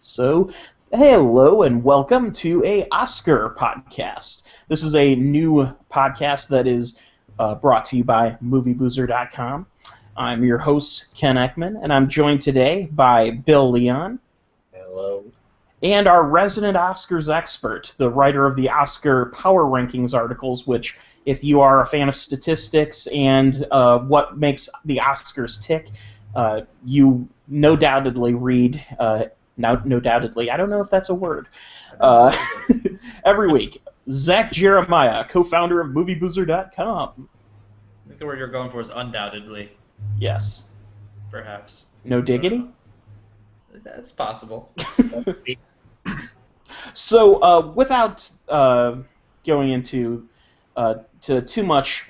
So, hello and welcome to a Oscar podcast. This is a new podcast that is brought to you by MovieBoozer.com. I'm your host, Ken Ekman, and I'm joined today by Bill Leon. Hello. And our resident Oscars expert, the writer of the Oscar Power Rankings articles, which, if you are a fan of statistics and what makes the Oscars tick, you no doubtedly read, no doubtedly, I don't know if that's a word, every week. Zach Jeremiah, co-founder of MovieBoozer.com. I think the word you're going for is undoubtedly. Yes. Perhaps. No diggity? That's possible. So, without going into to too much,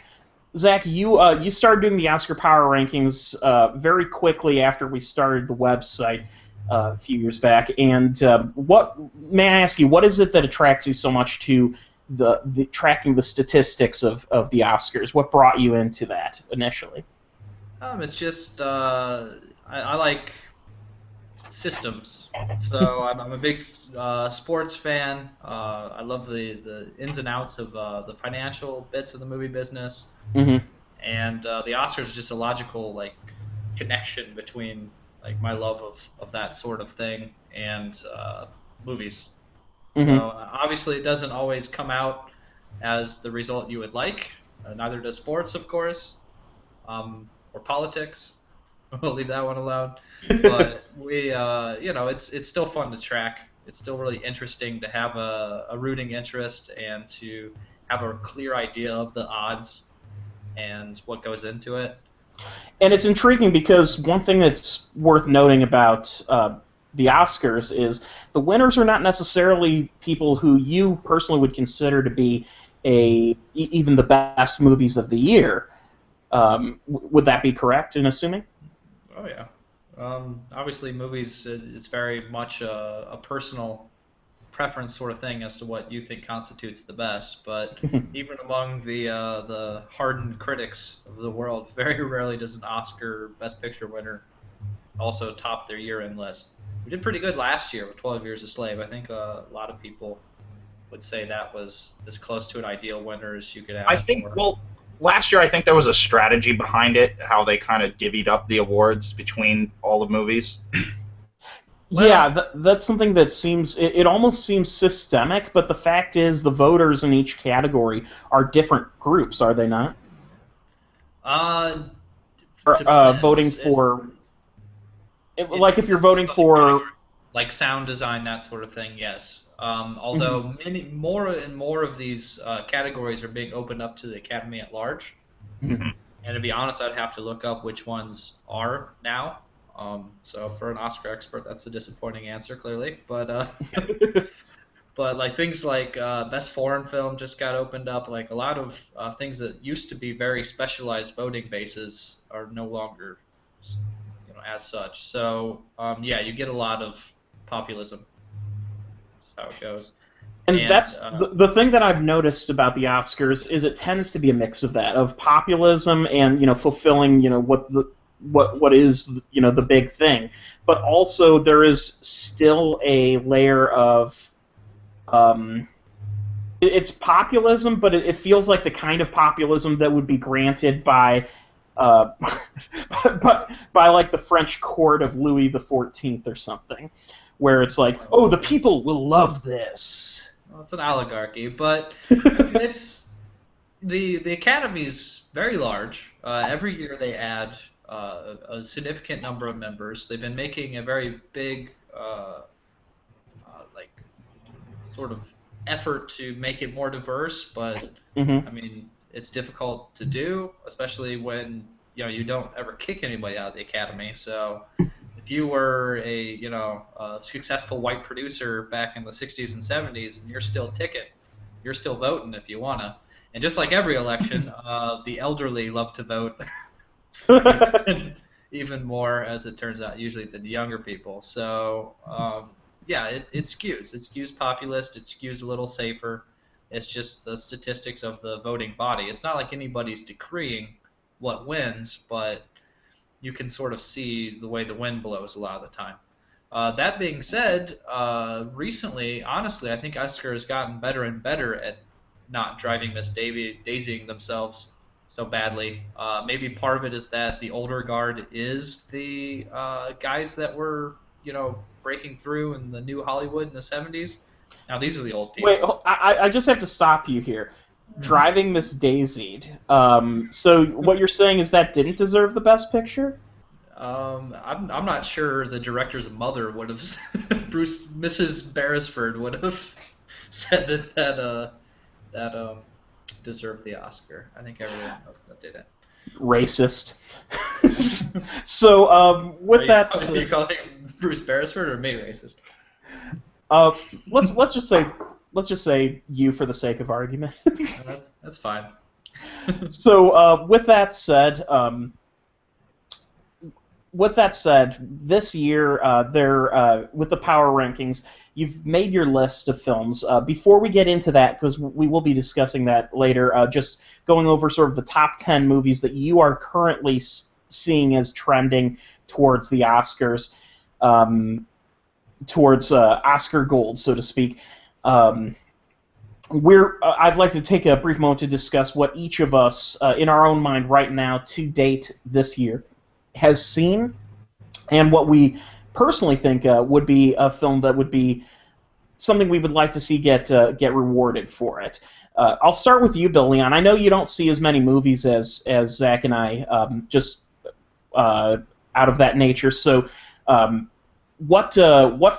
Zach, you started doing the Oscar Power Rankings very quickly after we started the website a few years back. And what may I ask you? What is it that attracts you so much to the tracking the statistics of the Oscars? What brought you into that initially? It's just I like systems. So I'm a big sports fan. I love the ins and outs of the financial bits of the movie business. Mm-hmm. And the Oscars is just a logical connection between my love of that sort of thing and movies. Mm-hmm. So obviously it doesn't always come out as the result you would like. Neither does sports, of course, or politics. We'll leave that one alone. But we, it's still fun to track. It's still really interesting to have a rooting interest and to have a clear idea of the odds and what goes into it. And it's intriguing because one thing that's worth noting about the Oscars is the winners are not necessarily people who you personally would consider to be even the best movies of the year. Would that be correct in assuming? Oh yeah. Obviously, movies is very much a personal preference sort of thing as to what you think constitutes the best. But even among the hardened critics of the world, very rarely does an Oscar Best Picture winner also top their year-end list. We did pretty good last year with 12 Years a Slave. I think a lot of people would say that was as close to an ideal winner as you could ask for. Last year I think there was a strategy behind it, how they kind of divvied up the awards between all the movies. Yeah, that's something that seems, it almost seems systemic, but the fact is the voters in each category are different groups, are they not? Voting for, if you're voting for... Like sound design, that sort of thing, yes. Although more and more of these categories are being opened up to the Academy at large. Mm-hmm. And to be honest, I'd have to look up which ones are now. So for an Oscar expert, that's a disappointing answer, clearly. But but things like Best Foreign Film just got opened up. Like a lot of things that used to be very specialized voting bases are no longer, as such. So you get a lot of populism. That's how it goes. And that's the thing that I've noticed about the Oscars is it tends to be a mix of that, of populism and fulfilling what is the big thing, but also there is still a layer of it's populism, but it feels like the kind of populism that would be granted by by the French court of Louis XIV or something, where it's like, oh, the people will love this. Well, it's an oligarchy, but it's the Academy's very large. Every year they add a significant number of members. They've been making a very big sort of effort to make it more diverse, but I mean it's difficult to do, especially when you don't ever kick anybody out of the Academy. So if you were a successful white producer back in the 60s and 70s and you're still ticking, you're still voting if you wanna. And just like every election, the elderly love to vote even more, as it turns out, usually than the younger people. So it skews. It skews populist. It skews a little safer. It's just the statistics of the voting body. It's not like anybody's decreeing what wins, but you can sort of see the way the wind blows a lot of the time. That being said, recently, honestly, I think Oscar has gotten better and better at not driving Miss Daisying themselves so badly. Maybe part of it is that the older guard is the guys that were, breaking through in the new Hollywood in the 70s. Now these are the old Wait, people. I just have to stop you here. Mhm. Driving Miss Daisied. So what you're saying is that didn't deserve the Best Picture? I'm not sure the director's mother would have, Mrs. Beresford would have said that deserved the Oscar. I think everyone knows that did it. Racist. So with that, Are you calling Bruce Beresford or me racist? uh, let's just say you for the sake of argument. That's fine. So with that said, this year, with the power rankings, you've made your list of films. Before we get into that, because we will be discussing that later, just going over sort of the top 10 movies that you are currently seeing as trending towards the Oscars, towards Oscar gold, so to speak. Um, I'd like to take a brief moment to discuss what each of us, in our own mind right now, to date this year, has seen, and what we personally think would be a film that would be something we would like to see get rewarded for it. I'll start with you, Bill Leon. I know you don't see as many movies as Zach and I, just out of that nature. So, what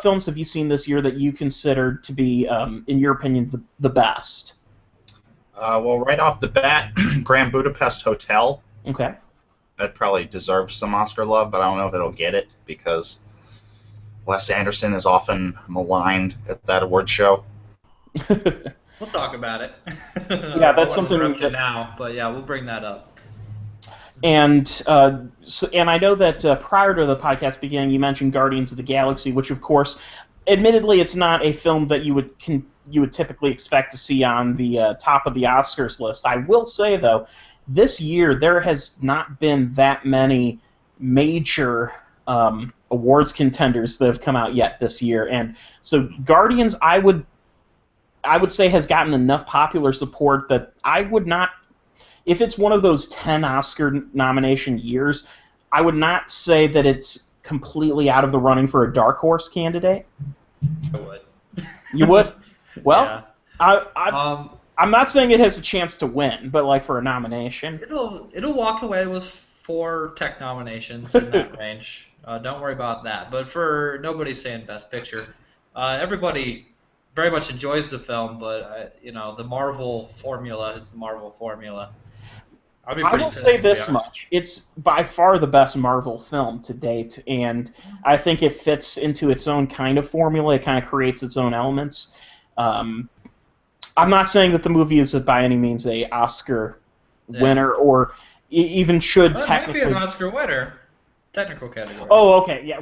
films have you seen this year that you consider to be, in your opinion, the best? Well, right off the bat, Grand Budapest Hotel. Okay. That probably deserves some Oscar love, but I don't know if it'll get it because Wes Anderson is often maligned at that award show. We'll talk about it. Yeah, that's something that now, but yeah, we'll bring that up. And and I know that prior to the podcast beginning, you mentioned Guardians of the Galaxy, which, of course, admittedly, it's not a film that you would typically expect to see on the top of the Oscars list. I will say, though, this year there has not been that many major awards contenders that have come out yet this year, and so Guardians, I would say, has gotten enough popular support that I would not. If it's one of those 10 Oscar nomination years, I would not say that it's completely out of the running for a dark horse candidate. I would. You would? Well, yeah. I'm not saying it has a chance to win, but like for a nomination. It'll walk away with 4 tech nominations in that range. Don't worry about that. But for nobody's saying Best Picture, everybody very much enjoys the film, but the Marvel formula is the Marvel formula. I will say this much: it's by far the best Marvel film to date, and I think it fits into its own kind of formula. It kind of creates its own elements. I'm not saying that the movie is by any means a Oscar winner, or even should technically. It might be an Oscar winner, technical category. Oh, okay, yeah.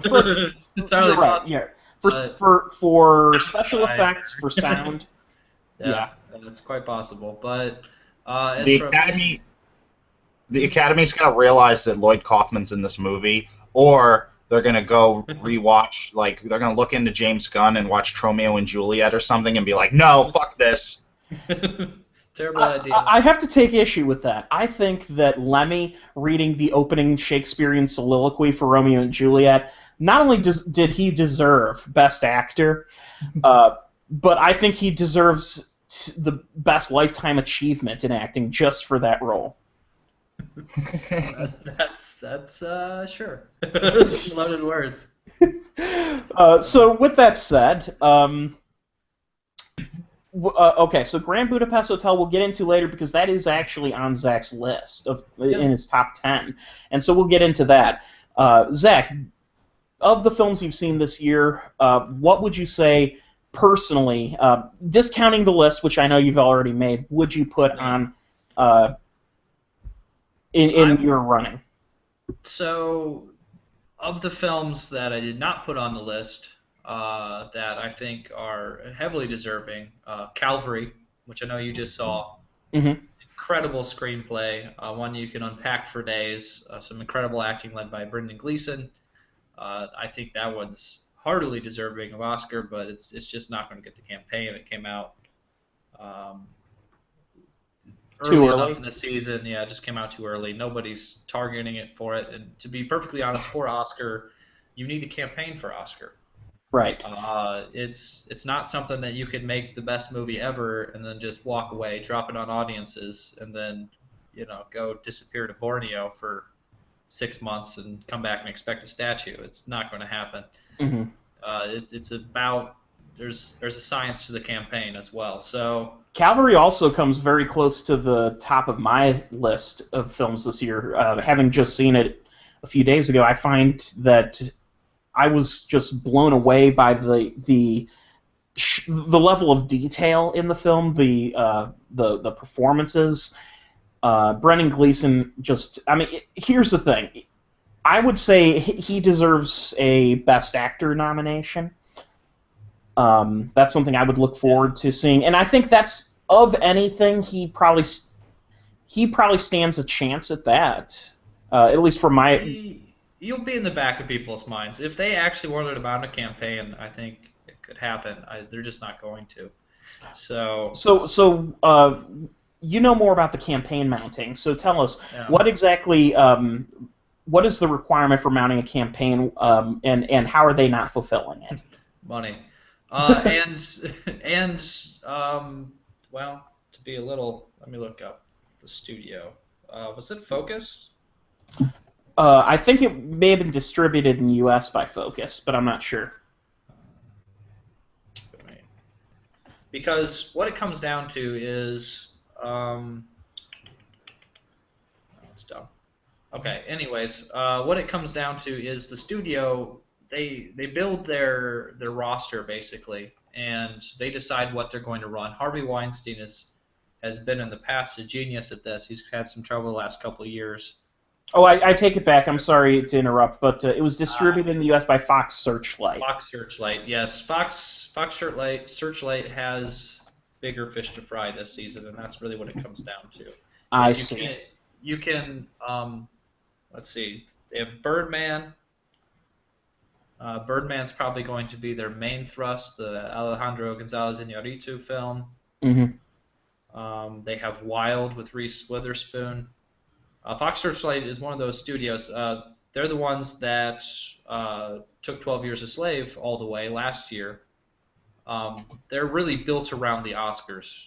Entirely right, yeah. For special effects, for sound. Yeah, that's quite possible. But the Academy's got to realize that Lloyd Kaufman's in this movie, or they're going to go rewatch, like, they're going to look into James Gunn and watch Romeo and Juliet or something and be like, no, fuck this. Terrible idea. I have to take issue with that. I think that Lemmy reading the opening Shakespearean soliloquy for Romeo and Juliet, not only did he deserve Best Actor, but I think he deserves the best lifetime achievement in acting just for that role. That's sure. Loaded words. So with that said, okay, so Grand Budapest Hotel we'll get into later because that is actually on Zach's list in his top 10, and so we'll get into that. Zach, of the films you've seen this year, what would you say personally, discounting the list, which I know you've already made, would you put on in your running? So, of the films that I did not put on the list, that I think are heavily deserving, Calvary, which I know you just saw. Mm-hmm. Incredible screenplay, one you can unpack for days. Some incredible acting led by Brendan Gleeson. I think that one's heartily deserving of Oscar, but it's just not going to get the campaign. It came out um, Too early enough early. in the season. Yeah, it just came out too early. Nobody's targeting it for it. And to be perfectly honest, for Oscar, you need a campaign for Oscar. Right. It's not something that you could make the best movie ever and then just walk away, drop it on audiences, and then go disappear to Borneo for 6 months and come back and expect a statue. It's not going to happen. Hmm. It's about there's a science to the campaign as well. So Calvary also comes very close to the top of my list of films this year. Having just seen it a few days ago, I find that I was just blown away by the level of detail in the film, the performances. Brendan Gleeson just, I mean, here's the thing. I would say he deserves a Best Actor nomination. That's something I would look forward to seeing, and I think that's of anything he probably stands a chance at that. At least for my. you'll be in the back of people's minds if they actually wanted to mount a campaign. I think it could happen. They're just not going to. So You know more about the campaign mounting. So tell us yeah. what exactly. What is the requirement for mounting a campaign, and how are they not fulfilling it? Money. And well, to be a little, let me look up the studio. Was it Focus? I think it may have been distributed in the U.S. by Focus, but I'm not sure. Because what it comes down to is, it's done. Okay. Anyways, what it comes down to is the studio. They build their roster basically, and they decide what they're going to run. Harvey Weinstein has been in the past a genius at this. He's had some trouble the last couple of years. Oh, I take it back. I'm sorry to interrupt, but it was distributed in the U.S. by Fox Searchlight. Fox Searchlight, yes. Fox Searchlight has bigger fish to fry this season, and that's really what it comes down to. I see. You can let's see. They have Birdman. Birdman's probably going to be their main thrust, the Alejandro González Iñárritu film. Mm-hmm. They have Wild with Reese Witherspoon. Fox Searchlight is one of those studios. They're the ones that took 12 Years a Slave all the way last year. They're really built around the Oscars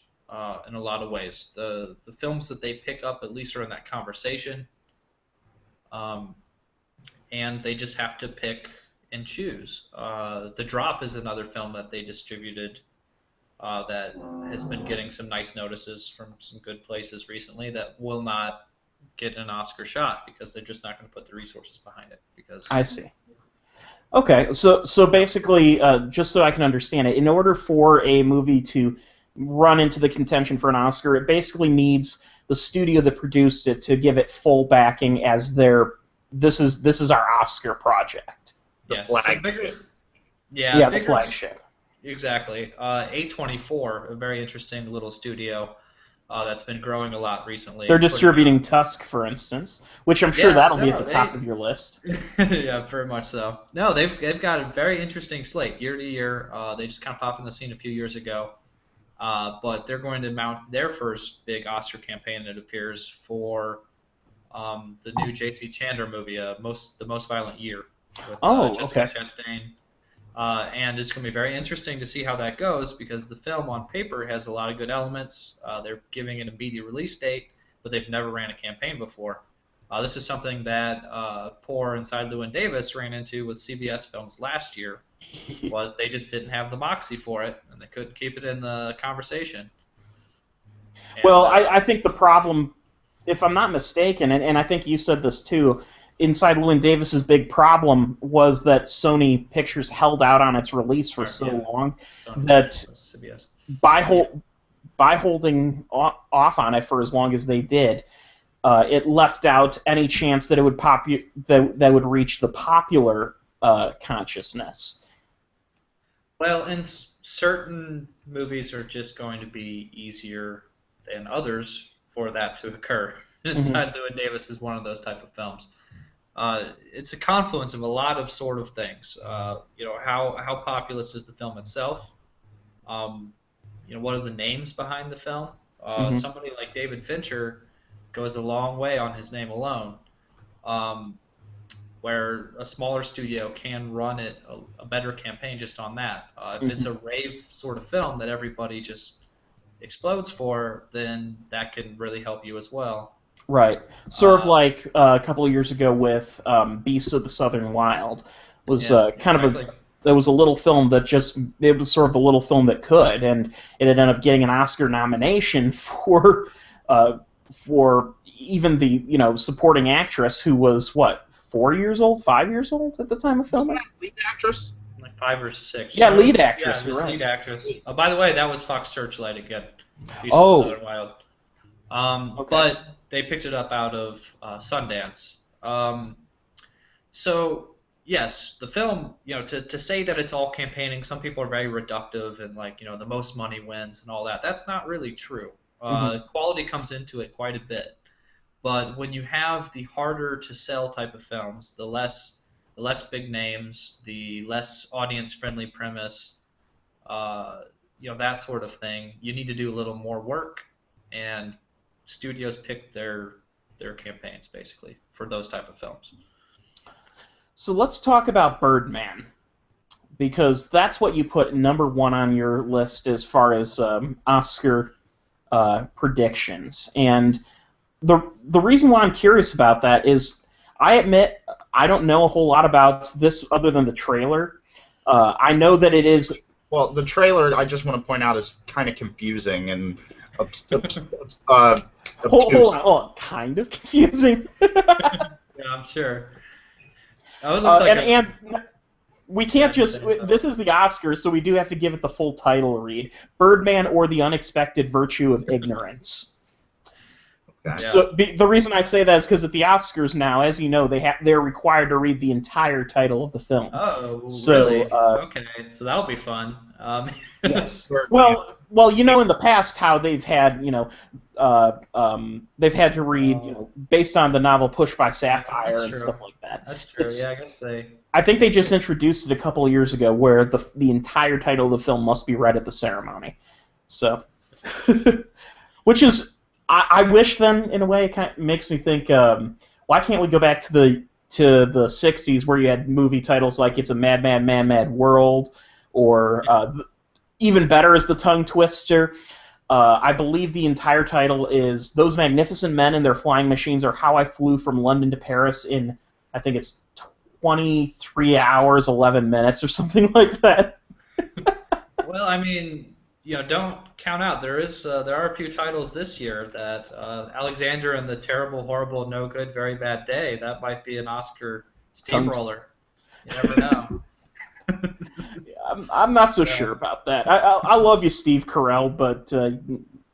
in a lot of ways. The films that they pick up at least are in that conversation. And they just have to pick and choose. The Drop is another film that they distributed that has been getting some nice notices from some good places recently that will not get an Oscar shot because they're just not going to put the resources behind it. Because I see. Okay, so basically, just so I can understand it, in order for a movie to run into the contention for an Oscar, it basically needs the studio that produced it to give it full backing as their this is our Oscar project. Yes. Flagship. The flagship. Exactly. A24, a very interesting little studio that's been growing a lot recently. They're distributing Tusk, for instance, which I'm sure that'll be at the top of your list. Yeah, very much so. No, they've got a very interesting slate year to year. They just kind of popped in the scene a few years ago, but they're going to mount their first big Oscar campaign, it appears, for the new J.C. Chandler movie, The Most Violent Year, with Jessica Chastain. And it's going to be very interesting to see how that goes because the film on paper has a lot of good elements. They're giving it a immediate release date, but they've never ran a campaign before. This is something that poor Inside Llewyn Davis ran into with CBS films last year, was they just didn't have the moxie for it, and they couldn't keep it in the conversation. And, well, I think the problem, if I'm not mistaken, and I think you said this too, Inside Llewyn Davis's big problem was that Sony Pictures held out on its release for so long that by holding off on it for as long as they did, it left out any chance that it would that would reach the popular consciousness. Well, and certain movies are just going to be easier than others for that to occur. Inside Llewyn Davis is one of those type of films. it's a confluence of a lot of sort of things. How populous is the film itself? Um, what are the names behind the film? Hmm. Somebody like David Fincher goes a long way on his name alone. Um, where a smaller studio can run it a better campaign just on that. If it's Hmm. a rave sort of film that everybody just explodes for, then that can really help you as well. Right. Sort of Uh, like a couple of years ago with Beasts of the Southern Wild was yeah, kind of a exactly. there was a little film that just it was sort of the little film that could, and it ended up getting an Oscar nomination uh, for even the supporting actress who was what 4 years old, 5 years old at the time of Wasn't filming. that lead actress? Like 5 or 6. Yeah, lead Yeah, actress. You're just right. lead actress. By the way, that was Fox Searchlight again. Beast of the Oh, Southern Wild. okay. But they picked it up out of Sundance. So yes, the film, to say that it's all campaigning, some people are very reductive and like, the most money wins and all that. That's not really true. Hmm. Quality comes into it quite a bit. But when you have the harder to sell type of films, the less big names, the less audience friendly premise, uh, that sort of thing, you need to do a little more work, and studios pick their campaigns basically for those type of films. So let's talk about Birdman, because that's what you put number one on your list as far as Oscar predictions. And the reason why I'm curious about that is I admit I don't know a whole lot about this other than the trailer. I know that it is. Well, the trailer, I just want to point out, is kind of confusing and Hold obtuse. on, kind of confusing. Yeah, I'm sure. Oh, it looks like and a. and we Yeah, can't just just. say so. This is the Oscars, so we do have to give it the full title read: Birdman or the Unexpected Virtue of Ignorance. Okay. Yeah. So the reason I say that is because at the Oscars now, as you know, they're required to read the entire title of the film. Oh, So really? Okay, so that'll be fun. yes, Birdman. well, in the past how they've had they've had to read Oh, based on the novel Push by yeah, Sapphire that's and true. stuff like that. That's true. It's Yeah, I guess they. I think they just introduced it a couple of years ago where the entire title of the film must be read at the ceremony. So, which is I wish then in a way it kind of makes me think why can't we go back to the '60s where you had movie titles like It's a Mad Mad Mad Mad World or even better is The Tongue Twister. I believe the entire title is Those Magnificent Men and Their Flying Machines are How I Flew from London to Paris in I think it's 23 hours 11 minutes or something like that. Well, I mean, don't count out. There are a few titles this year that Alexander and the Terrible, Horrible, No Good, Very Bad Day. That might be an Oscar Tongue. steamroller. You never know. I'm not so Yeah, sure about that. I love you, Steve Carell, but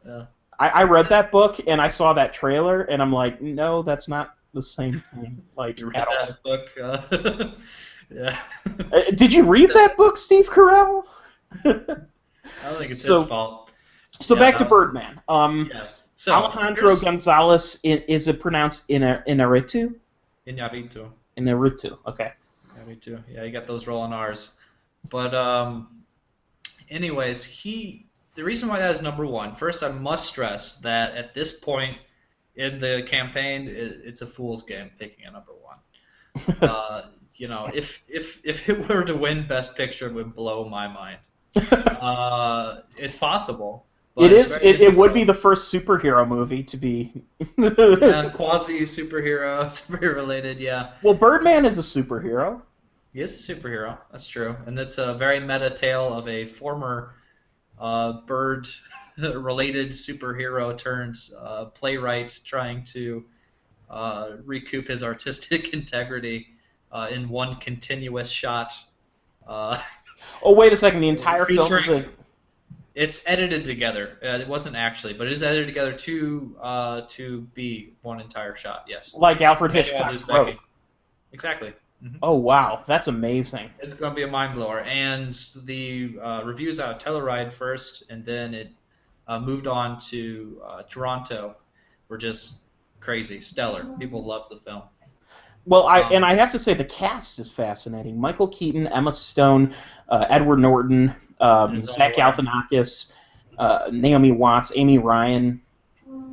yeah. I read that book and I saw that trailer and I'm like, no, that's not the same thing, like You read at all. that book? Yeah. Did you read that book, Steve Carell? I don't think it's his so fault. so Yeah, back to Birdman. yeah. So Alejandro here's Gonzalez. Is it pronounced Inarritu? Iñárritu. Inarritu. Okay. Iñárritu. Yeah, you got those rolling R's. But anyways, the reason why that is number one. First, I must stress that at this point in the campaign, it's a fool's game picking a number one. If it were to win Best Picture, it would blow my mind. It's possible, It but it's is. very It would be difficult. the first superhero movie to be. Yeah, quasi superhero, superhero related. Yeah, Well, Birdman is a superhero. he is a superhero. That's true, and it's a very meta tale of a former bird-related superhero turned playwright trying to recoup his artistic integrity in one continuous shot. Uh, Oh, wait a second. The entire film is featuring a It's edited together. It wasn't actually, but it is edited together to be one entire shot. Yes. like Alfred Daniel Hitchcock's Rope. Uzbeki. Exactly. Oh wow, that's amazing. It's going to be a mind blower. And the reviews out of Telluride first, and then it moved on to Toronto, were just crazy, stellar. People loved the film. Well, I have to say the cast is fascinating. Michael Keaton, Emma Stone, Edward Norton, Is all Zach right. Galifianakis, Naomi Watts, Amy Ryan.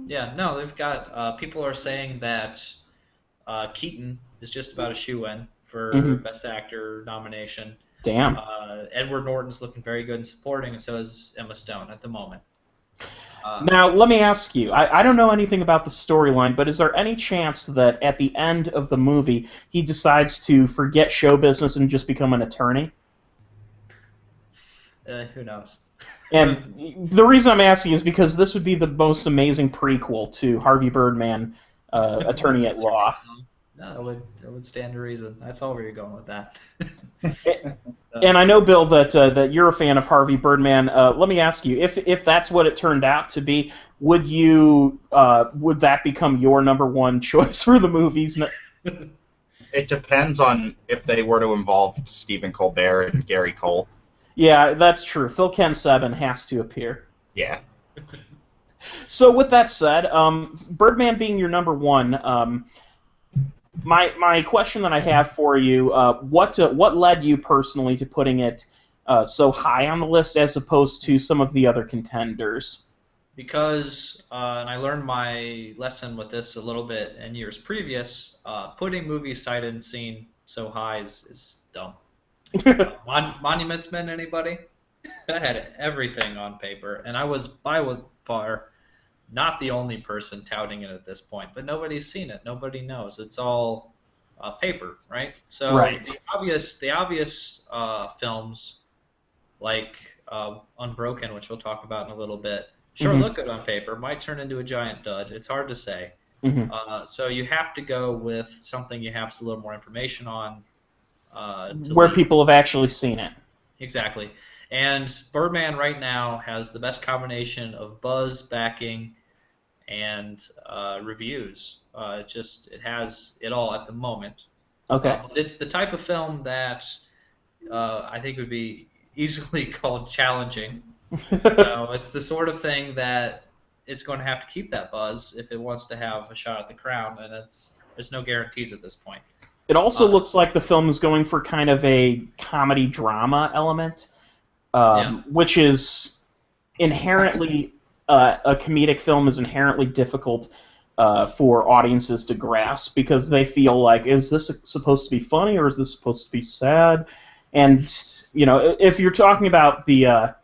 Yeah, no, they've got people are saying that Keaton is just about a shoe-in for Hmm. Best Actor nomination. Damn. Edward Norton's looking very good in supporting, and so is Emma Stone at the moment. Uh, Now, let me ask you. I don't know anything about the storyline, but is there any chance that at the end of the movie he decides to forget show business and just become an attorney? who knows? And the reason I'm asking is because this would be the most amazing prequel to Harvey Birdman, Attorney at Law. No, that would stand to reason. I saw where you're going with that. And I know, Bill, that you're a fan of Harvey Birdman. Let me ask you, if that's what it turned out to be, would that become your number one choice for the movies? It depends on if they were to involve Stephen Colbert and Gary Cole. Yeah, that's true. Phil Ken Seven has to appear. Yeah. So with that said, Birdman being your number one, my question that I have for you, what led you personally to putting it so high on the list as opposed to some of the other contenders? Because, and I learned my lesson with this a little bit in years previous, putting movies sight unseen so high is dumb. Monuments Men, anybody? That had everything on paper, and I was by far not the only person touting it at this point, but nobody's seen it. Nobody knows. It's all paper, right? So Right. the obvious films like Unbroken, which we'll talk about in a little bit, sure Hmm. look good on paper, might turn into a giant dud. It's hard to say. Hmm. So you have to go with something you have a little more information on to Where lead. people have actually seen it. Exactly. And Birdman right now has the best combination of buzz, backing, and reviews. It has it all at the moment. Okay. But it's the type of film that I think would be easily called challenging. So it's the sort of thing that it's going to have to keep that buzz if it wants to have a shot at the crown, and there's no guarantees at this point. It also Uh, looks like the film is going for kind of a comedy drama element, yeah, which is inherently a comedic film is inherently difficult for audiences to grasp because they feel like, is this supposed to be funny or is this supposed to be sad? And if you're talking about the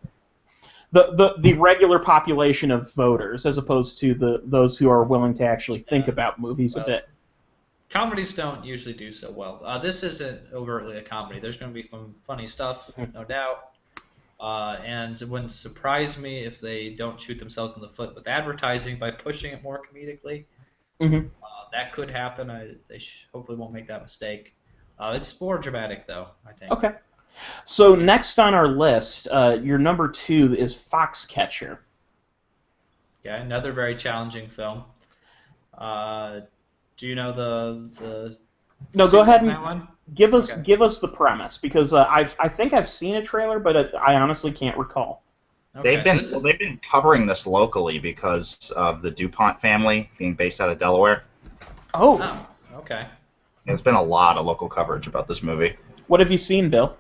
regular population of voters as opposed to those who are willing to actually think yeah. about movies a Well, bit. comedies don't usually do so well. This isn't overtly a comedy. There's going to be some funny stuff, no doubt. And it wouldn't surprise me if they don't shoot themselves in the foot with advertising by pushing it more comedically. Hmm. That could happen. They hopefully won't make that mistake. It's more dramatic, though, I think. Okay. So next on our list, your number two is Foxcatcher. Yeah, another very challenging film. Uh, do you know the No, go suit ahead on that and one? Okay. give us the premise because I think I've seen a trailer, but I honestly can't recall. Okay. So this is They've been covering this locally because of the DuPont family being based out of Delaware. Oh, oh okay. There's been a lot of local coverage about this movie. what have you seen, Bill?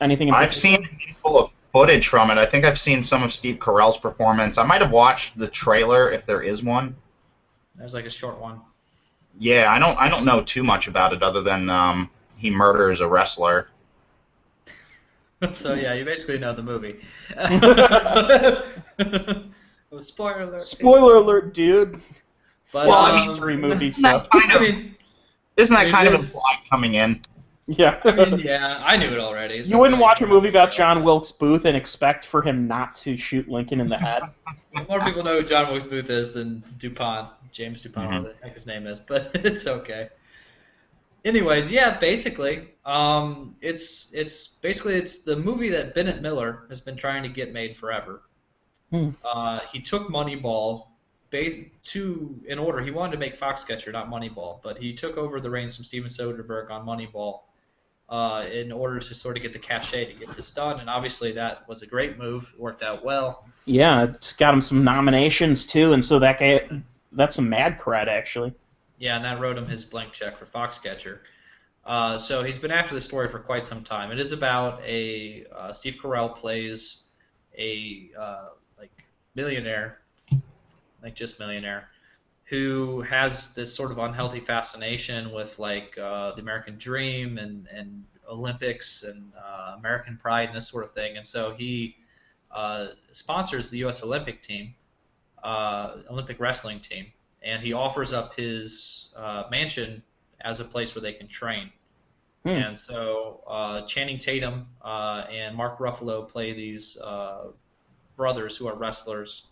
Anything in I've particular? seen a handful of footage from it. I think I've seen some of Steve Carell's performance. I might have watched the trailer if there is one. There's like a short one. Yeah, I don't know too much about it other than he murders a wrestler. So yeah, you basically know the movie. Oh, spoiler alert. Spoiler alert, dude. But Well, It's I a mean, mystery movie, Isn't that so kind I of mean, isn't I that mean, kind of it's- implied coming in? yeah. yeah, I knew it already. So You wouldn't it's not watch a like movie about real. John Wilkes Booth and expect for him not to shoot Lincoln in the head. More people know who John Wilkes Booth is than DuPont, James DuPont, Mhm. whatever the heck his name is, but it's okay. Anyways, yeah, basically, it's the movie that Bennett Miller has been trying to get made forever. Hmm. He took Moneyball in order. He wanted to make Foxcatcher, not Moneyball, but he took over the reins from Steven Soderbergh on Moneyball in order to sort of get the cachet to get this done. And obviously that was a great move. It worked out well. Yeah, it's got him some nominations too, and so that's some mad cred actually. Yeah, and that wrote him his blank check for Foxcatcher. So he's been after this story for quite some time. It is about a Steve Carell plays a like millionaire, like just millionaire, who has this sort of unhealthy fascination with like the American dream and Olympics and American pride and this sort of thing. And so he sponsors the U.S. Olympic team, Olympic wrestling team, and he offers up his mansion as a place where they can train. Hmm. And so Channing Tatum and Mark Ruffalo play these brothers who are wrestlers.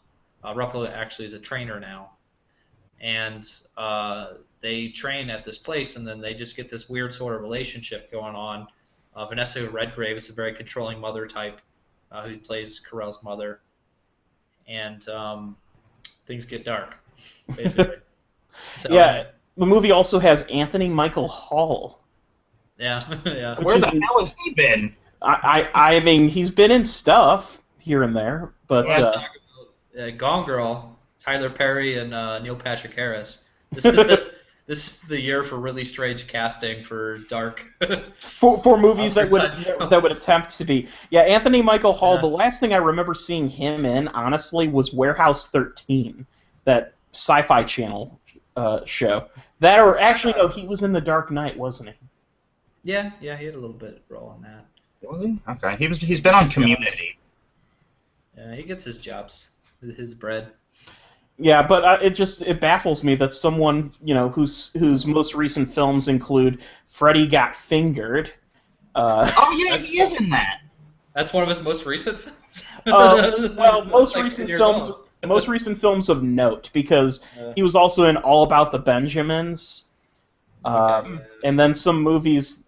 Ruffalo actually is a trainer now, and they train at this place, and then they just get this weird sort of relationship going on. Vanessa Redgrave is a very controlling mother type who plays Carell's mother, and things get dark, basically. So, Yeah, the movie also has Anthony Michael Hall. yeah, yeah. Where the hell has he been? I mean, he's been in stuff here and there, but Talk about Gone Girl, Tyler Perry and Neil Patrick Harris. This is the year for really strange casting for dark. for movies that Oscar-type would attempt to be. Yeah, Anthony Michael Hall. Yeah. The last thing I remember seeing him in, honestly, was Warehouse 13, that Sci-Fi Channel show. That, or actually, no, he was in The Dark Knight, wasn't he? Yeah, he had a little bit of role in that. Was he? Okay. He's been on Community. Yeah, he gets his jobs, his bread. Yeah, but it baffles me that someone, whose most recent films include Freddy Got Fingered. Oh yeah, he is in that. That's one of his most recent films. Well, most Like recent 10 years films, old. most recent films of note, because he was also in All About the Benjamins, Okay, and then some movies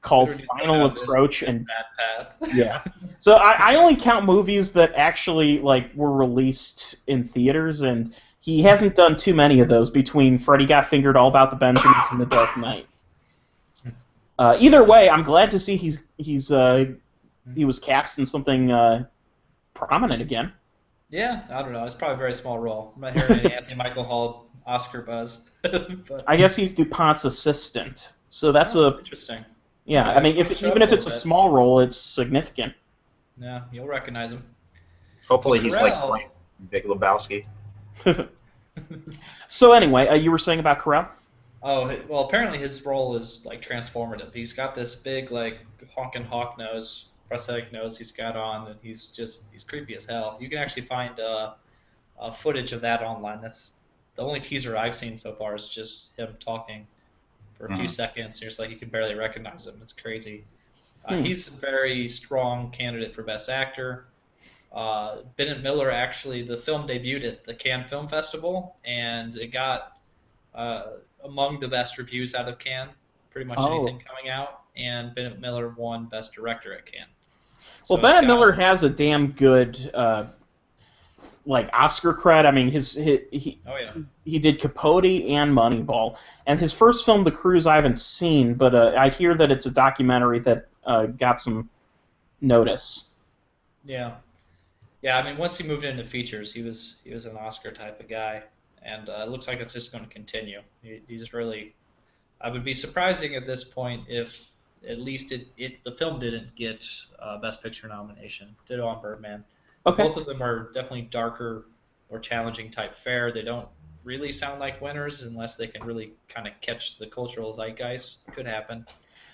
called We don't need to Final go down Approach this and bad path. yeah. So I only count movies that actually were released in theaters, and he hasn't done too many of those between Freddy Got Fingered, All About the Benjamins, and The Dark Knight. Either way, I'm glad to see he was cast in something prominent again. Yeah, I don't know. It's probably a very small role. I'm not hearing any Anthony Michael Hall Oscar buzz. But, I guess he's DuPont's assistant, so that's interesting. yeah. I mean, even if it's a small role, it's significant. Yeah, you'll recognize him. Hopefully Well, he's Carell- like Big Lebowski. So anyway, you were saying about Carell? Oh, well, apparently his role is like transformative. He's got this big like honking hawk nose, prosthetic nose he's got on, and he's creepy as hell. You can actually find footage of that online. That's the only teaser I've seen so far is just him talking for a few seconds. And you're just like you can barely recognize him. It's crazy. He's a very strong candidate for Best Actor. Bennett Miller actually, the film debuted at the Cannes Film Festival, and it got among the best reviews out of Cannes, pretty much anything coming out, and Bennett Miller won Best Director at Cannes. So Well, Bennett Miller has a damn good Oscar cred. I mean, he did Capote and Moneyball, and his first film, The Cruise, I haven't seen, but I hear that it's a documentary that got some notice. Yeah. Yeah, I mean, once he moved into features, he was an Oscar type of guy, and it looks like it's just going to continue. He's really, I would be surprising at this point if at least the film didn't get Best Picture nomination. Ditto on Birdman. Okay. Both of them are definitely darker, more challenging type fare. They don't really sound like winners unless they can really kind of catch the cultural zeitgeist. Could happen.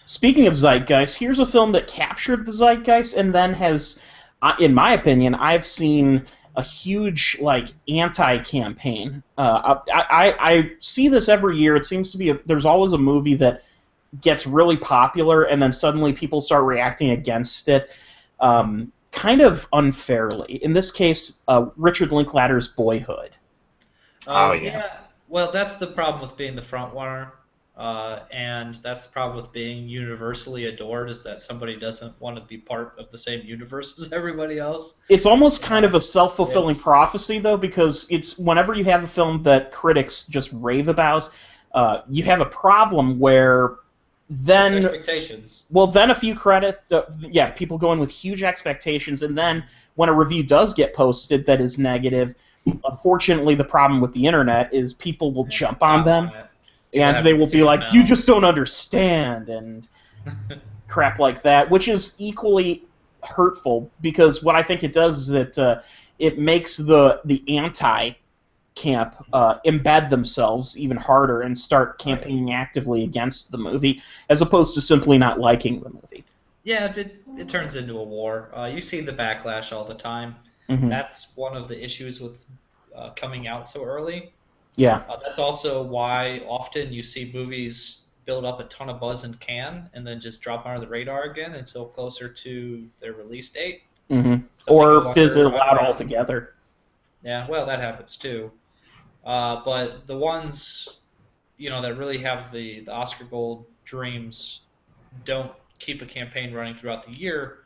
Speaking of zeitgeist, here's a film that captured the zeitgeist and then has, in my opinion, I've seen a huge anti-campaign. I see this every year. It seems to be there's always a movie that gets really popular and then suddenly people start reacting against it, kind of unfairly. In this case, Richard Linklater's Boyhood. Oh, yeah. Well, that's the problem with being the front runner. And that's the problem with being universally adored, is that somebody doesn't want to be part of the same universe as everybody else. It's almost kind of a self-fulfilling prophecy, though, because it's whenever you have a film that critics just rave about, you have a problem where then expectations. Well, then a few people go in with huge expectations, and then when a review does get posted that is negative, unfortunately, the problem with the internet is people will jump on them. People and they haven't will be seen the like, "You film. just don't understand," and crap like that, which is equally hurtful because what I think it does is it makes the anti camp embed themselves even harder and start Oh, yeah. campaigning actively against the movie as opposed to simply not liking the movie. Yeah, it turns into a war. You see the backlash all the time. Hmm. That's one of the issues with coming out so early. Yeah. That's also why often you see movies build up a ton of buzz in Cannes and then just drop under the radar again until closer to their release date. Hmm. So Or people fizzle wonder out around. altogether. Yeah, well, that happens too. But the ones that really have the Oscar Gold dreams don't keep a campaign running throughout the year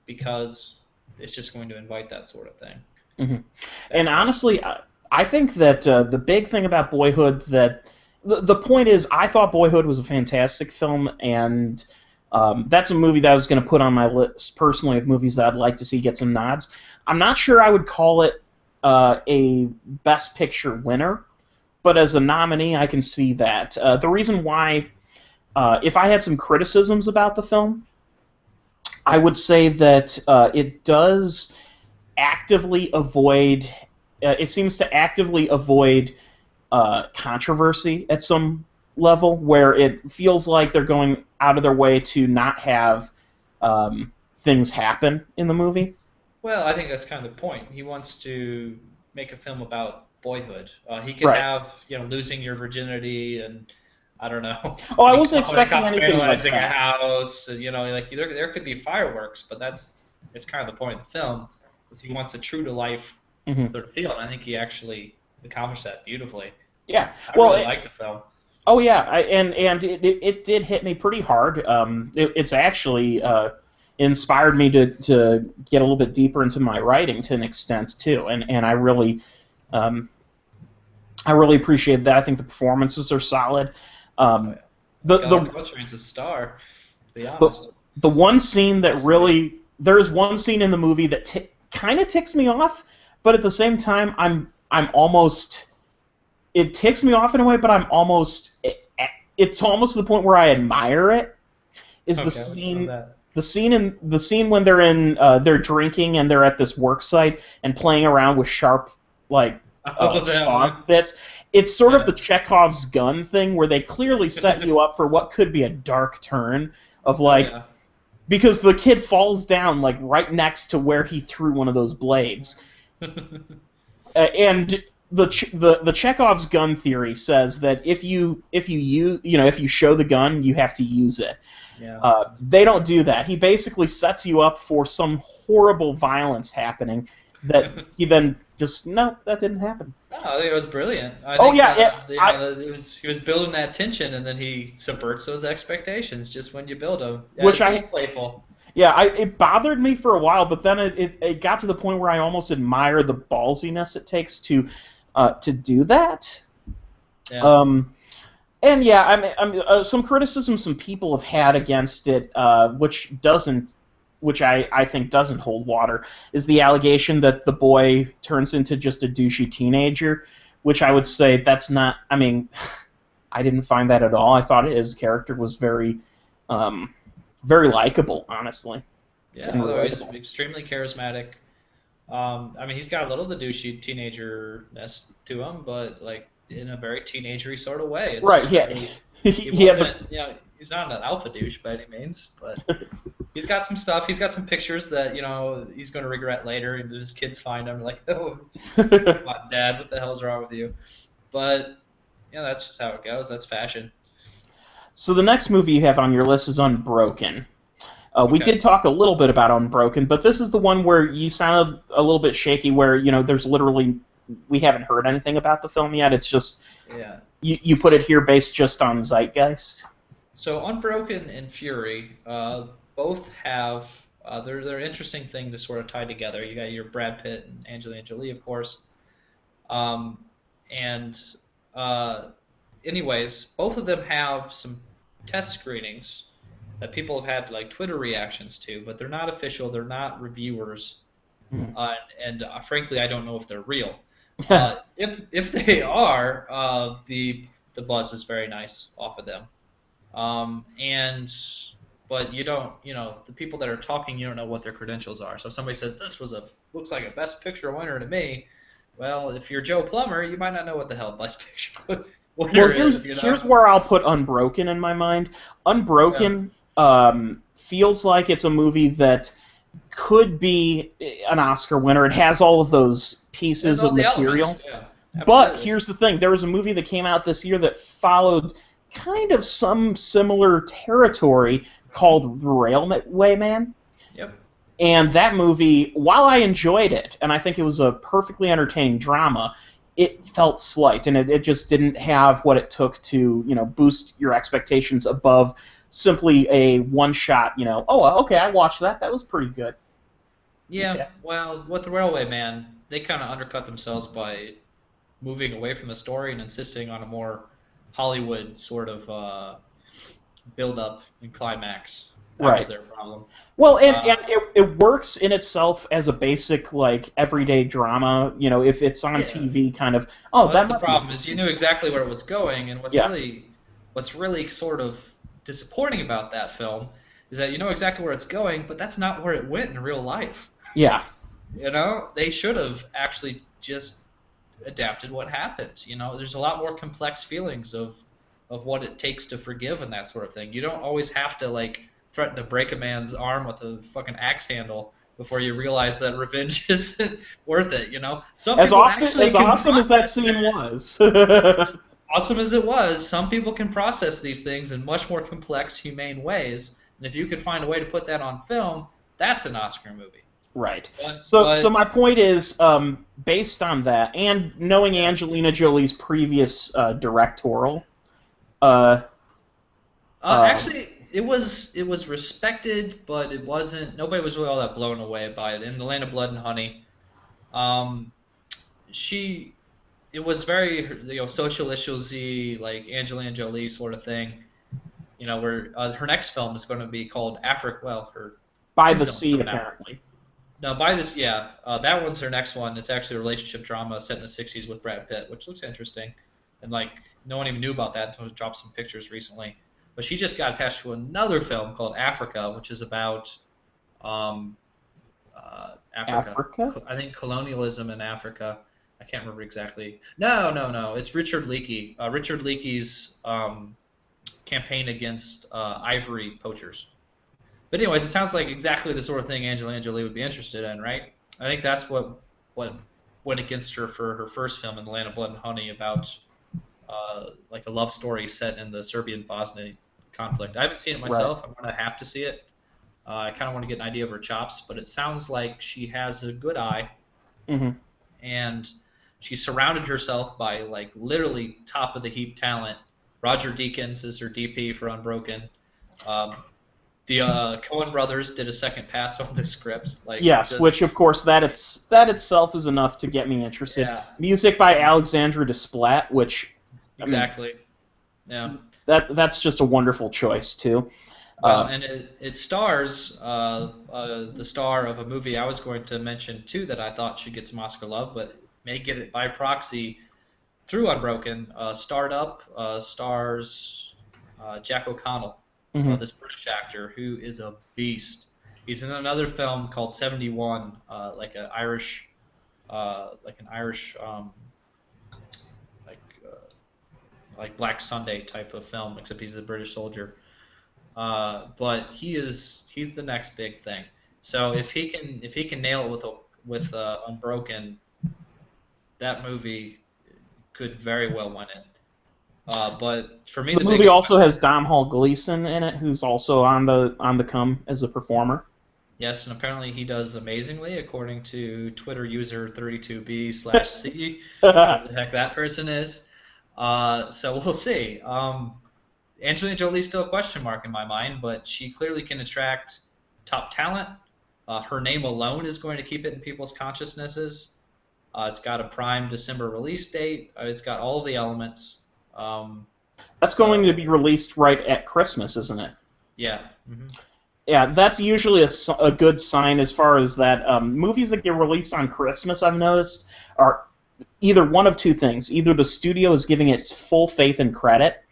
because it's just going to invite that sort of thing. Hmm. And Backlash. honestly, I think that the big thing about Boyhood that the point is, I thought Boyhood was a fantastic film, and that's a movie that I was going to put on my list personally of movies that I'd like to see get some nods. I'm not sure I would call it a Best Picture winner, but as a nominee, I can see that. The reason why, if I had some criticisms about the film, I would say that it does actively avoid. It seems to actively avoid controversy at some level, where it feels like they're going out of their way to not have things happen in the movie. Well, I think that's kind of the point. He wants to make a film about boyhood. He could Right. have, losing your virginity and I don't know, Oh, I getting wasn't caught when expecting cops anything like vandalizing a that. house. And, like there could be fireworks, but it's kind of the point of the film, is he wants a true to life Hmm. sort of feel, and I think he actually accomplished that beautifully. Yeah. I Well, really like the film. oh yeah, and it did hit me pretty hard. It's actually inspired me to get a little bit deeper into my writing to an extent too, and um, I really appreciate that. I think the performances are solid. Oh Um, yeah, the Miguel the Arcotran's a star, to be the honest. the one scene that That's great. really there is one scene in the movie that kind of ticks me off, but at the same time I'm almost it ticks me off in a way, but it's almost to the point where I admire it. Is Okay, which one was that? the scene when they're drinking and they're at this work site and playing around with sharp like Oh, that saw one. bits. It's sort of Yeah. the Chekhov's gun thing where they clearly set you up for what could be a dark turn of Oh like yeah. because the kid falls down like right next to where he threw one of those blades. And the Chekhov's gun theory says that if you use if you show the gun, you have to use it. Yeah. They don't do that. He basically sets you up for some horrible violence happening that he then just no, that didn't happen. No, I think it was brilliant. I Oh think yeah, he was building that tension, and then he subverts those expectations just when you build them. Yeah, which it's a I little playful. it bothered me for a while, but then it got to the point where I almost admire the ballsiness it takes to do that. Yeah. Um, And yeah, some criticism some people have had against it, which I think doesn't hold water, is the allegation that the boy turns into just a douchey teenager, which I would say that's not. I mean, I didn't find that at all. I thought his character was um, very likable, honestly, Yeah, and although he's relatable. extremely charismatic. I mean, he's got a little of the douchey teenager-ness to him, but like in a very teenagery sort of way. It's Right? just Yeah, really, he yeah. wasn't, he's not an alpha douche by any means, but he's got some stuff. He's got some pictures that he's going to regret later, and his kids find him like, oh, what, Dad, what the hell's wrong with you? But that's just how it goes. That's fashion. So the next movie you have on your list is Unbroken. We Okay. did talk a little bit about Unbroken, but this is the one where you sounded a little bit shaky, where there's literally we haven't heard anything about the film yet. It's just Yeah. you put it here based just on zeitgeist. So Unbroken and Fury both have they're an interesting thing to sort of tie together. You got your Brad Pitt and Angelina Jolie, of course. Um, and uh, anyways, both of them have some test screenings that people have had like Twitter reactions to, but they're not official. They're not reviewers, Hmm. and frankly, I don't know if they're real. If they are, the the buzz is very nice off of them. But you don't, the people that are talking, you don't know what their credentials are. So if somebody says this looks like a Best Picture winner to me, well, if you're Joe Plummer, you might not know what the hell Best Picture winner Well, is. here's where I'll put Unbroken in my mind. Unbroken feels like it's a movie that could be an Oscar winner. It has all of those pieces of material. Yeah, but here's the thing. There was a movie that came out this year that followed kind of some similar territory called Railway Man. Yep. And that movie, while I enjoyed it, and I think it was a perfectly entertaining drama, it felt slight, and it just didn't have what it took to, boost your expectations above simply a one-shot, oh, okay, I watched that. That was pretty good. Yeah, well, with the Railway Man, they kind of undercut themselves by moving away from the story and insisting on a more Hollywood sort of build-up and climax. That was their problem. Well, and it works in itself as a basic, everyday drama. If it's on TV, kind of. Oh, that's the problem. Is you knew exactly where it was going, and what's really sort of disappointing about that film is that you know exactly where it's going, but that's not where it went in real life. Yeah. They should have actually just adapted what happened. There's a lot more complex feelings of what it takes to forgive and that sort of thing. You don't always have to threaten to break a man's arm with a fucking axe handle before you realize that revenge isn't worth it, Some as awesome as that scene was. Awesome as it was, some people can process these things in much more complex, humane ways. And if you could find a way to put that on film, that's an Oscar movie. Right. So my point is, based on that, and knowing Angelina Jolie's previous directorial, actually, it was respected, but it wasn't. Nobody was really all that blown away by it. In The Land of Blood and Honey, it was very social issues-y, like Angelina Jolie sort of thing. Where her next film is going to be called Africa. Well, her By the Sea, apparently. No, By This, yeah. That one's her next one. It's actually a relationship drama set in the 60s with Brad Pitt, which looks interesting. And no one even knew about that until it dropped some pictures recently. But she just got attached to another film called Africa, which is about Africa. I think colonialism in Africa. I can't remember exactly. No. It's Richard Leakey. Richard Leakey's campaign against ivory poachers. But anyways, it sounds like exactly the sort of thing Angelina Jolie would be interested in, right? I think that's what went against her for her first film, In the Land of Blood and Honey, about a love story set in the Serbian-Bosnian conflict. I haven't seen it myself. Right. I'm going to have to see it. I kind of want to get an idea of her chops, but it sounds like she has a good eye. Mm-hmm. And she surrounded herself by literally top of the heap talent. Roger Deakins is her DP for Unbroken. The Coen brothers did a second pass on the script. Yes, which of course that itself is enough to get me interested. Yeah. Music by Alexandre Desplat, which exactly. Yeah. That's just a wonderful choice too. Well, and it stars the star of a movie I was going to mention too that I thought should get some Oscar love, but may get it by proxy through Unbroken. Startup stars Jack O'Connell, this British actor who is a beast. He's in another film called 71, like an Irish Black Sunday type of film, except he's a British soldier. But he's the next big thing. So if he can nail it with Unbroken, that movie could very well win it. But for me, the movie also has Domhnall Gleeson in it, who's also on the come as a performer. Yes, and apparently he does amazingly, according to Twitter user 32B/C. Who the heck that person is. So we'll see. Angelina Jolie's still a question mark in my mind, but she clearly can attract top talent. Her name alone is going to keep it in people's consciousnesses. It's got a prime December release date. It's got all of the elements. That's going to be released right at Christmas, isn't it? Yeah. Mm-hmm. Yeah, that's usually a good sign as far as that. Movies that get released on Christmas, I've noticed, are either one of two things. Either the studio is giving it its full faith and credit,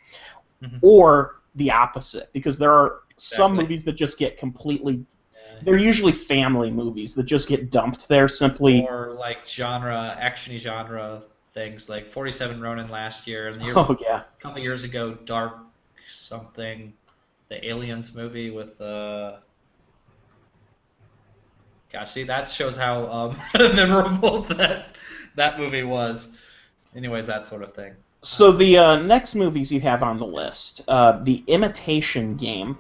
Mhm. or the opposite. Because there are some Exactly. movies that just get completely... Yeah. They're usually family movies that just get dumped there simply... Or like actiony genre things like 47 Ronin last year, and Oh, yeah. a couple years ago, Dark something, the Aliens movie with gosh, see that shows how memorable that movie was. Anyways, that sort of thing. So the next movies you have on the list, The Imitation Game,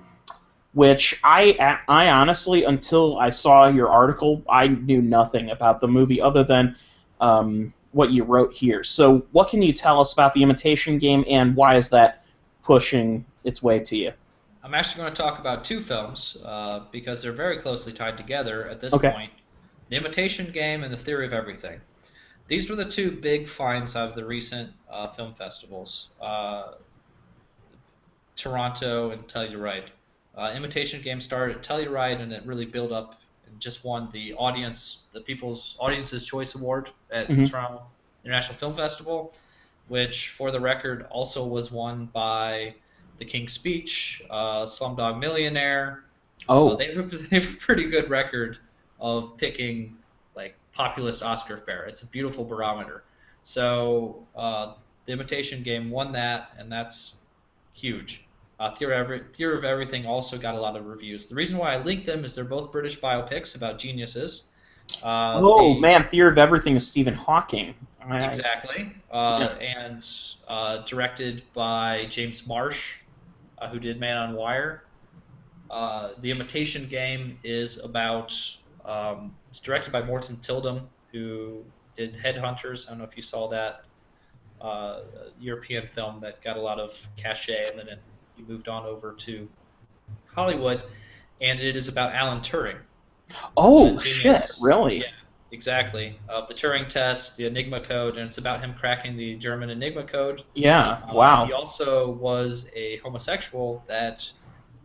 which I honestly, until I saw your article, I knew nothing about the movie other than what you wrote here. So what can you tell us about The Imitation Game, and why is that pushing its way to you? I'm actually going to talk about two films because they're very closely tied together at this Okay. point: The Imitation Game and The Theory of Everything. These were the two big finds out of the recent film festivals, Toronto and Telluride. Imitation Game started at Telluride, and it really built up and just won the People's Audience's Choice Award at Hmm. Toronto International Film Festival, which, for the record, also was won by The King's Speech, Slumdog Millionaire. Oh, They have a pretty good record of picking like populist Oscar fare. It's a beautiful barometer. So the Imitation Game won that, and that's huge. Theory of Everything also got a lot of reviews. The reason why I linked them is they're both British biopics about geniuses. oh The man, Theory of Everything is Stephen Hawking. Exactly, Yeah. and directed by James Marsh, who did Man on Wire. The Imitation Game is about. It's directed by Morton Tildum, who did Headhunters. I don't know if you saw that European film that got a lot of cachet, and then he moved on over to Hollywood. And it is about Alan Turing, Oh shit, genius. Yeah, really? exactly. The Turing test, the Enigma code, and it's about him cracking the German Enigma code. Yeah. He Wow. also was a homosexual that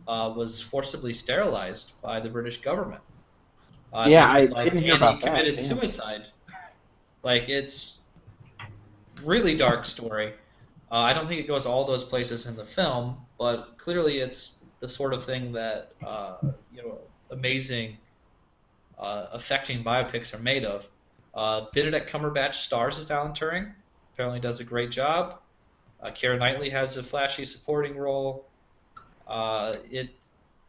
was forcibly sterilized by the British government. Yeah, I didn't hear And he about that. committed Damn. suicide. Like, it's really dark story. I don't think it goes all those places in the film, but clearly it's the sort of thing that amazing, affecting biopics are made of. Benedict Cumberbatch stars as Alan Turing. Apparently, does a great job. Keira Knightley has a flashy supporting role. It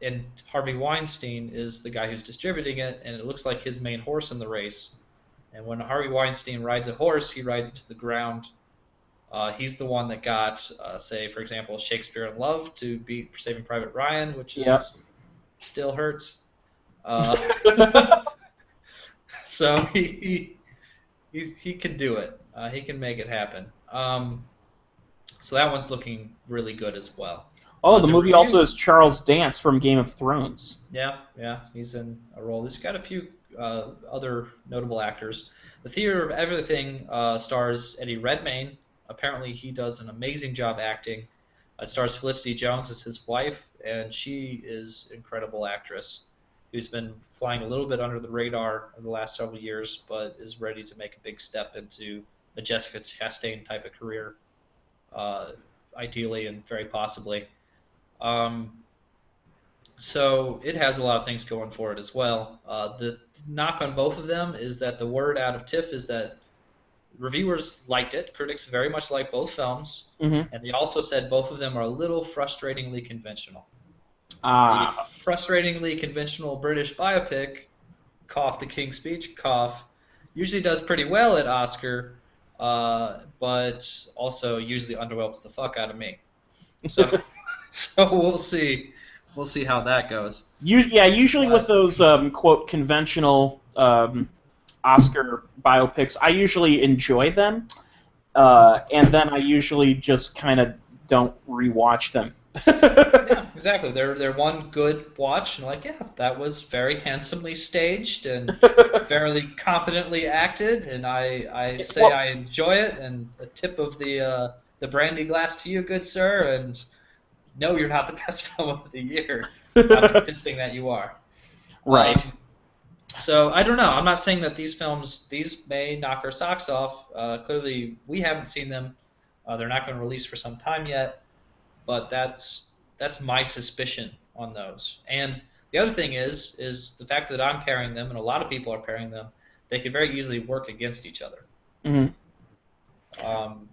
and Harvey Weinstein is the guy who's distributing it, and it looks like his main horse in the race. And when Harvey Weinstein rides a horse, he rides it to the ground. He's the one that got, say, for example, Shakespeare in Love to beat Saving Private Ryan, which Yep. is still hurts. Uh, so he can do it. He can make it happen. So that one's looking really good as well. Oh, the The movie also has reviews, Charles Dance from Game of Thrones. yeah, he's in a role. He's got a few other notable actors. The Theater of Everything stars Eddie Redmayne. Apparently, he does an amazing job acting. It stars Felicity Jones as his wife, and she is an incredible actress who's been flying a little bit under the radar in the last several years, but is ready to make a big step into a Jessica Chastain type of career, uh, ideally and very possibly. Um, so it has a lot of things going for it as well. The knock on both of them is that the word out of TIFF is that reviewers liked it. Critics very much like both films, Mm-hmm. and they also said both of them are a little frustratingly conventional. The Ah, frustratingly conventional British biopic, cough, The King's Speech, cough, usually does pretty well at Oscar, but also usually underwhelms the fuck out of me. So, so we'll see. We'll see how that goes. yeah. Usually with But those quote conventional Oscar biopics, I usually enjoy them, and then I usually just kind of don't rewatch them. yeah, exactly. They're one good watch, and like, yeah, that was very handsomely staged and fairly competently acted, and I say Well, I enjoy it. And a tip of the brandy glass to you, good sir. And no, you're not the best film of the year. I'm insisting that you are. right. Um, So I don't know. I'm not saying that these may knock our socks off. Clearly, we haven't seen them. They're not going to release for some time yet. But that's my suspicion on those. And the other thing is the fact that I'm pairing them, and a lot of people are pairing them. They could very easily work against each other. Mm-hmm. Um,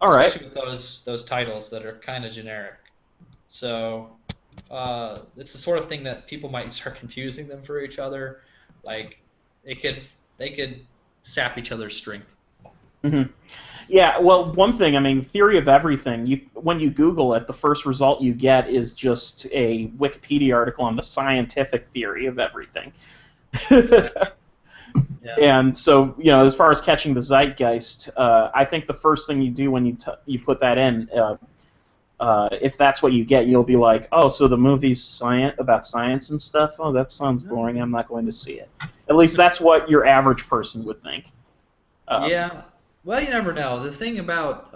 All right. Especially with those titles that are kind of generic. So it's the sort of thing that people might start confusing them for each other. Like they could sap each other's strength. Mm-hmm. Yeah, well, one thing, I mean, theory of everything, when you Google it, the first result you get is just a Wikipedia article on the scientific theory of everything. Yeah. And so, as far as catching the zeitgeist, I think the first thing you do when you put that in, if that's what you get, you'll be like, oh, so the movie's about science and stuff? Oh, that sounds boring. I'm not going to see it. At least that's what your average person would think. Yeah. Well, you never know. The thing about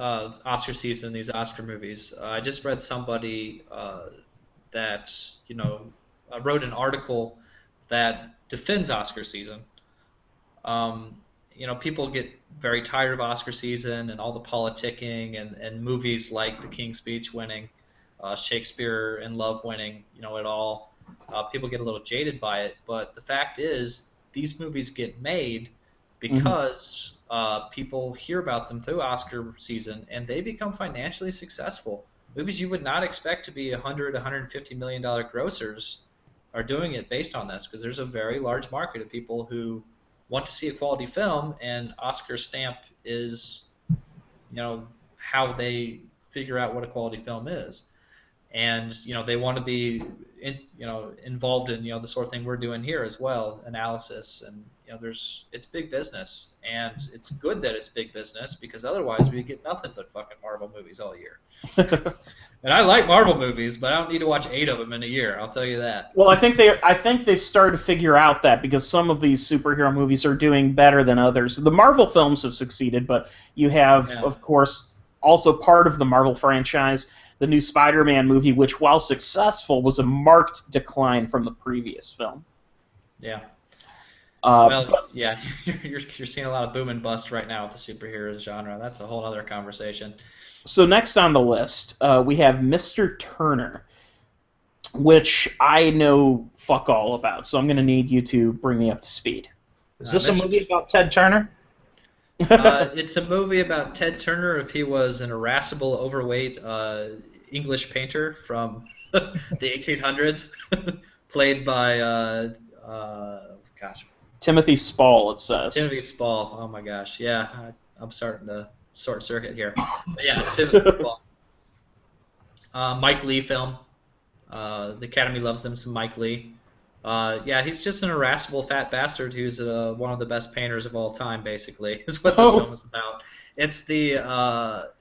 Oscar season, these Oscar movies, I just read somebody that wrote an article that defends Oscar season. People get very tired of Oscar season and all the politicking and movies like The King's Speech winning, Shakespeare in Love winning, it all. People get a little jaded by it, but the fact is, these movies get made because people hear about them through Oscar season, and they become financially successful. Movies you would not expect to be $150 million grossers are doing it based on this, because there's a very large market of people who want to see a quality film, and Oscar stamp is, how they figure out what a quality film is. And they want to be involved in the sort of thing we're doing here as well, analysis, and it's big business, and it's good that it's big business, because otherwise we get nothing but fucking Marvel movies all year. And I like Marvel movies, but I don't need to watch 8 of them in a year, I'll tell you that. Well, I think they've started to figure out that, because some of these superhero movies are doing better than others. The Marvel films have succeeded, but you have, of course, also part of the Marvel franchise, the new Spider-Man movie, which, while successful, was a marked decline from the previous film. Yeah. But you're seeing a lot of boom and bust right now with the superheroes genre. That's a whole other conversation. So next on the list, we have Mr. Turner, which I know fuck all about, so I'm going to need you to bring me up to speed. Is this a movie about Ted Turner? It's a movie about Ted Turner if he was an irascible, overweight English painter from the 1800s, played by, Timothy Spall, it says. Timothy Spall. Oh my gosh, yeah, I'm starting to short circuit here. But yeah, Timothy Spall. Mike Lee film. The Academy loves them some Mike Lee. He's just an irascible fat bastard who's one of the best painters of all time, basically, is what this film is about. It's the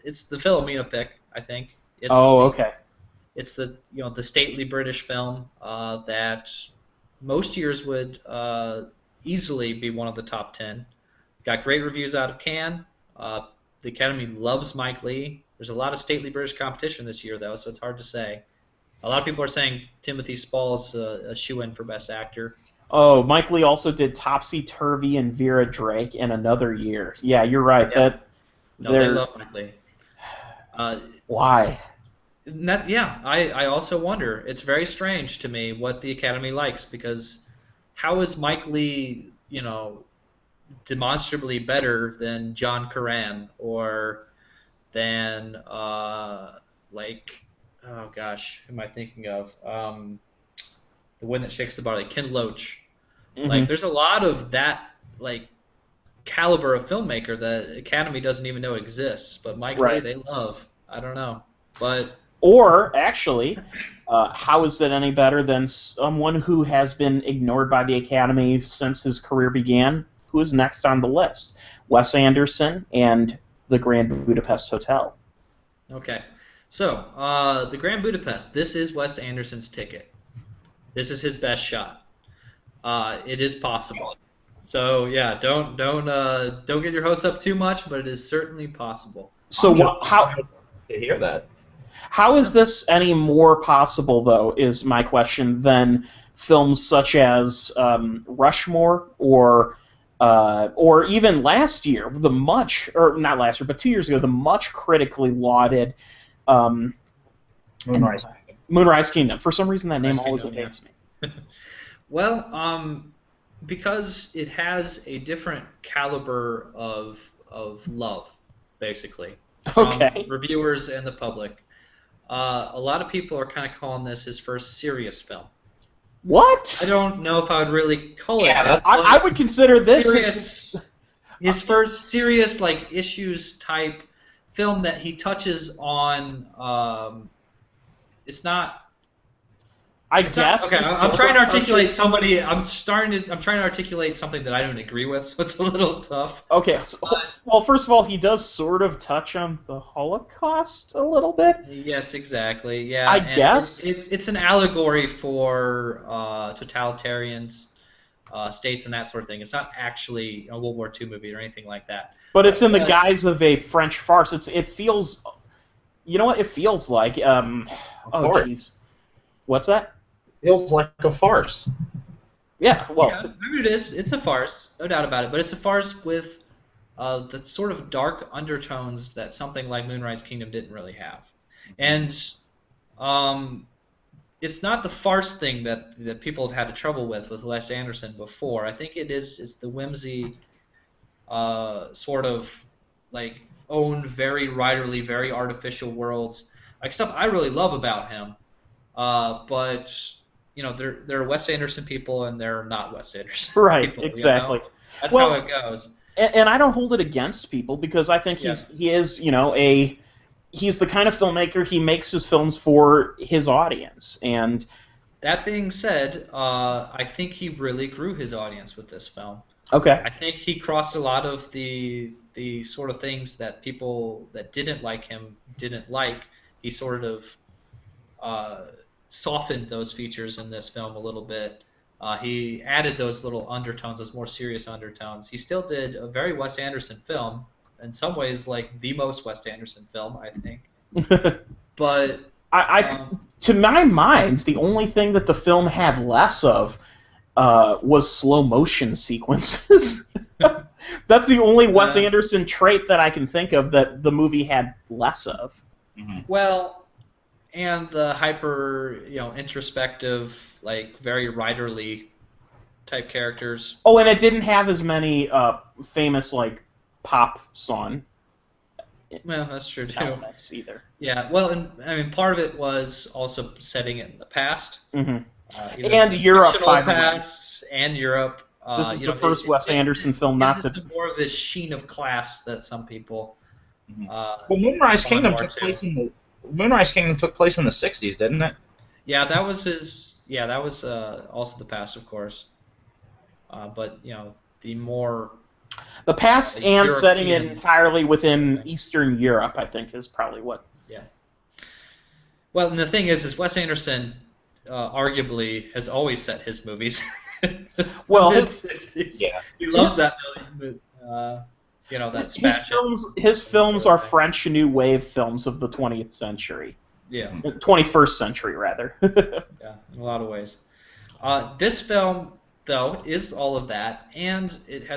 Philomena pick, I think. Okay. It's the the stately British film that most years would easily be one of the top 10. Got great reviews out of Cannes. The Academy loves Mike Lee. There's a lot of stately British competition this year, though, so it's hard to say. A lot of people are saying Timothy Spall is a shoe-in for Best Actor. Oh, Mike Lee also did Topsy Turvy and Vera Drake in Another Year. Yeah, you're right. Yeah. They love Mike Lee. Why? I also wonder. It's very strange to me what the Academy likes, because how is Mike Lee, demonstrably better than John Curran or than oh gosh, who am I thinking of? The one that shakes the barley, Ken Loach. Mm-hmm. There's a lot of that caliber of filmmaker that Academy doesn't even know exists, but Mike Lee they love. I don't know, but. Or, actually, how is that any better than someone who has been ignored by the Academy since his career began? Who is next on the list? Wes Anderson and The Grand Budapest Hotel. Okay. So, The Grand Budapest, this is Wes Anderson's ticket. This is his best shot. It is possible. So, yeah, don't get your hopes up too much, but it is certainly possible. So, how to hear that? How is this any more possible, though, is my question, than films such as Rushmore or even last year, not last year, but 2 years ago, the much critically lauded um, Moonrise. Moonrise Kingdom. For some reason, that name Moonrise always Kingdom, yeah. evades me. Well, because it has a different caliber of love, basically, from Okay. reviewers and the public. A lot of people are kind of calling this his first serious film. What? I don't know if I would really call it Yeah, that. I would consider this serious, his first serious issues type film that he touches on. It's not. I It's not, guess. okay, he I'm sort trying to of articulate touches- somebody. I'm trying to articulate something that I don't agree with, so it's a little tough. Okay. So, well, first of all, he does sort of touch on the Holocaust a little bit. Yes, exactly. Yeah, I and guess. it's an allegory for totalitarian states and that sort of thing. It's not actually a World War II movie or anything like that. But it's in the But- guise of a French farce. It feels. You know what it feels like? Oh, farce. jeez. What's that? Feels like a farce. Yeah. Well. Yeah, I mean, it is. It's a farce, no doubt about it. But it's a farce with the sort of dark undertones that something like Moonrise Kingdom didn't really have. And it's not the farce thing that people have had trouble with Wes Anderson before. I think it's the whimsy, sort of own very writerly, very artificial worlds, like stuff I really love about him. But there are Wes Anderson people and there are not Wes Anderson Right. people. Exactly. That's Well, how it goes. And I don't hold it against people because I think he is he's the kind of filmmaker. He makes his films for his audience, and That being said, I think he really grew his audience with this film. okay. I think he crossed a lot of the sort of things that people that didn't like him didn't like. He sort of softened those features in this film a little bit. He added those little undertones, those more serious undertones. He still did a very Wes Anderson film, in some ways like the most Wes Anderson film, I think. But To my mind, the only thing that the film had less of was slow motion sequences. That's the only Wes Anderson trait that I can think of that the movie had less of. Mm-hmm. well, and the hyper, introspective, very writerly type characters. Oh, and it didn't have as many famous pop song Well, that's true too. elements either. Yeah, well, and I mean, part of it was also setting it in the past. Mm-hmm. Either And the Europe, fictional by the way. past, and Europe. This is the first Wes Anderson film not to. It's more of this sheen of class that some people. Well, Moonrise Fun Kingdom War took too. place in the '60s, didn't it? Yeah, that was his. Yeah, that was also the past, of course. But the more. The past and setting it European- entirely within Eastern Europe, I think, is probably what. Yeah. Well, and the thing is Wes Anderson arguably has always set his movies. Well, in the his- 60s. Yeah. He loves that. That smash. His films are French New Wave films of the 20th century. Yeah. 21st century, rather. Yeah, in a lot of ways. This film, though, is all of that, and it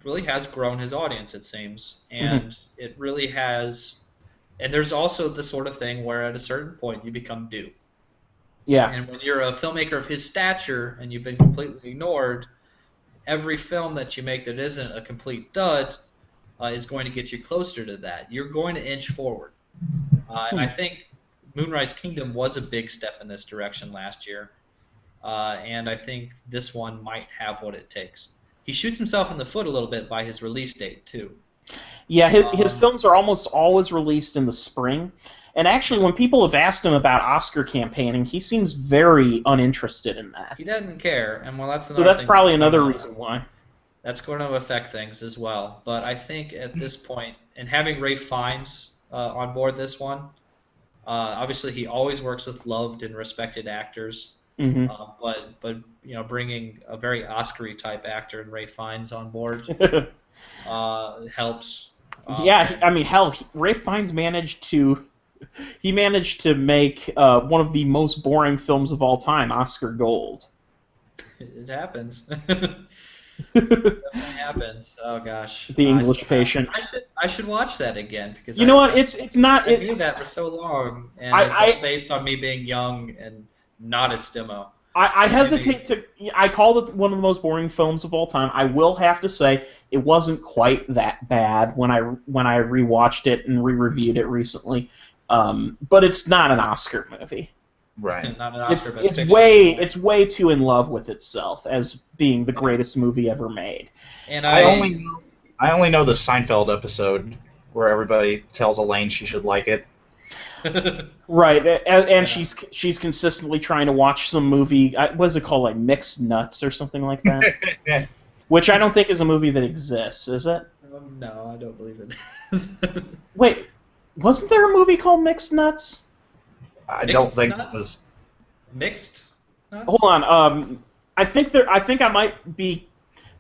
really has grown his audience, it seems, and it really has. And there's also the sort of thing where at a certain point you become due. Yeah. And when you're a filmmaker of his stature and you've been completely ignored, every film that you make that isn't a complete dud is going to get you closer to that. You're going to inch forward. And I think Moonrise Kingdom was a big step in this direction last year. And I think this one might have what it takes. He shoots himself in the foot a little bit by his release date, too. Yeah, his films are almost always released in the spring. And actually, when people have asked him about Oscar campaigning, he seems very uninterested in that. He doesn't care, and that's So another that's thing probably that's another gonna- reason why. That's going to affect things as well. But I think at this point, and having Ray Fiennes on board this one, obviously he always works with loved and respected actors. Mm-hmm. But bringing a very Oscar-y type actor and Ray Fiennes on board helps. Yeah, I mean, hell, Ray Fiennes managed to make one of the most boring films of all time, Oscar Gold. It happens. Definitely happens. Oh gosh. The English Patient. I should watch that again because You know what? It's not. I knew that for so long, and it's all based on me being young and not its demo. I hesitate to. I call it one of the most boring films of all time. I will have to say it wasn't quite that bad when I rewatched it and re-reviewed it recently. But it's not an Oscar movie. Right. Not an Oscar Best It's Picture. it's way too in love with itself as being the greatest movie ever made. And I only know the Seinfeld episode where everybody tells Elaine she should like it. Right, and she's consistently trying to watch some movie. What is it called, like Mixed Nuts or something like that? Which I don't think is a movie that exists, is it? No, I don't believe it is. Wait, wasn't there a movie called Mixed Nuts? I don't think it was. Mixed Nuts? Hold on. I think I might be.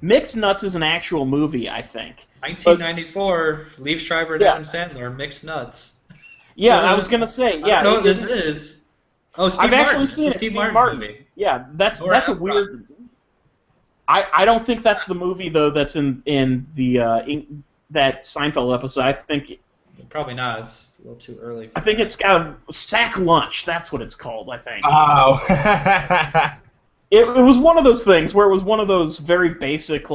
Mixed Nuts is an actual movie, I think. 1994. Liev Schreiber and Adam Sandler. Mixed Nuts. Yeah, I was gonna say. Yeah, I don't know what this is. Oh, Steve I've Martin. actually seen it. Steve Martin movie. Yeah, that's a weird. I don't think that's the movie though. That's in that Seinfeld episode. I think. Probably not. It's a little too early. I think it's got Sack Lunch. That's what it's called. I think. Oh. It was one of those things where it was one of those very basic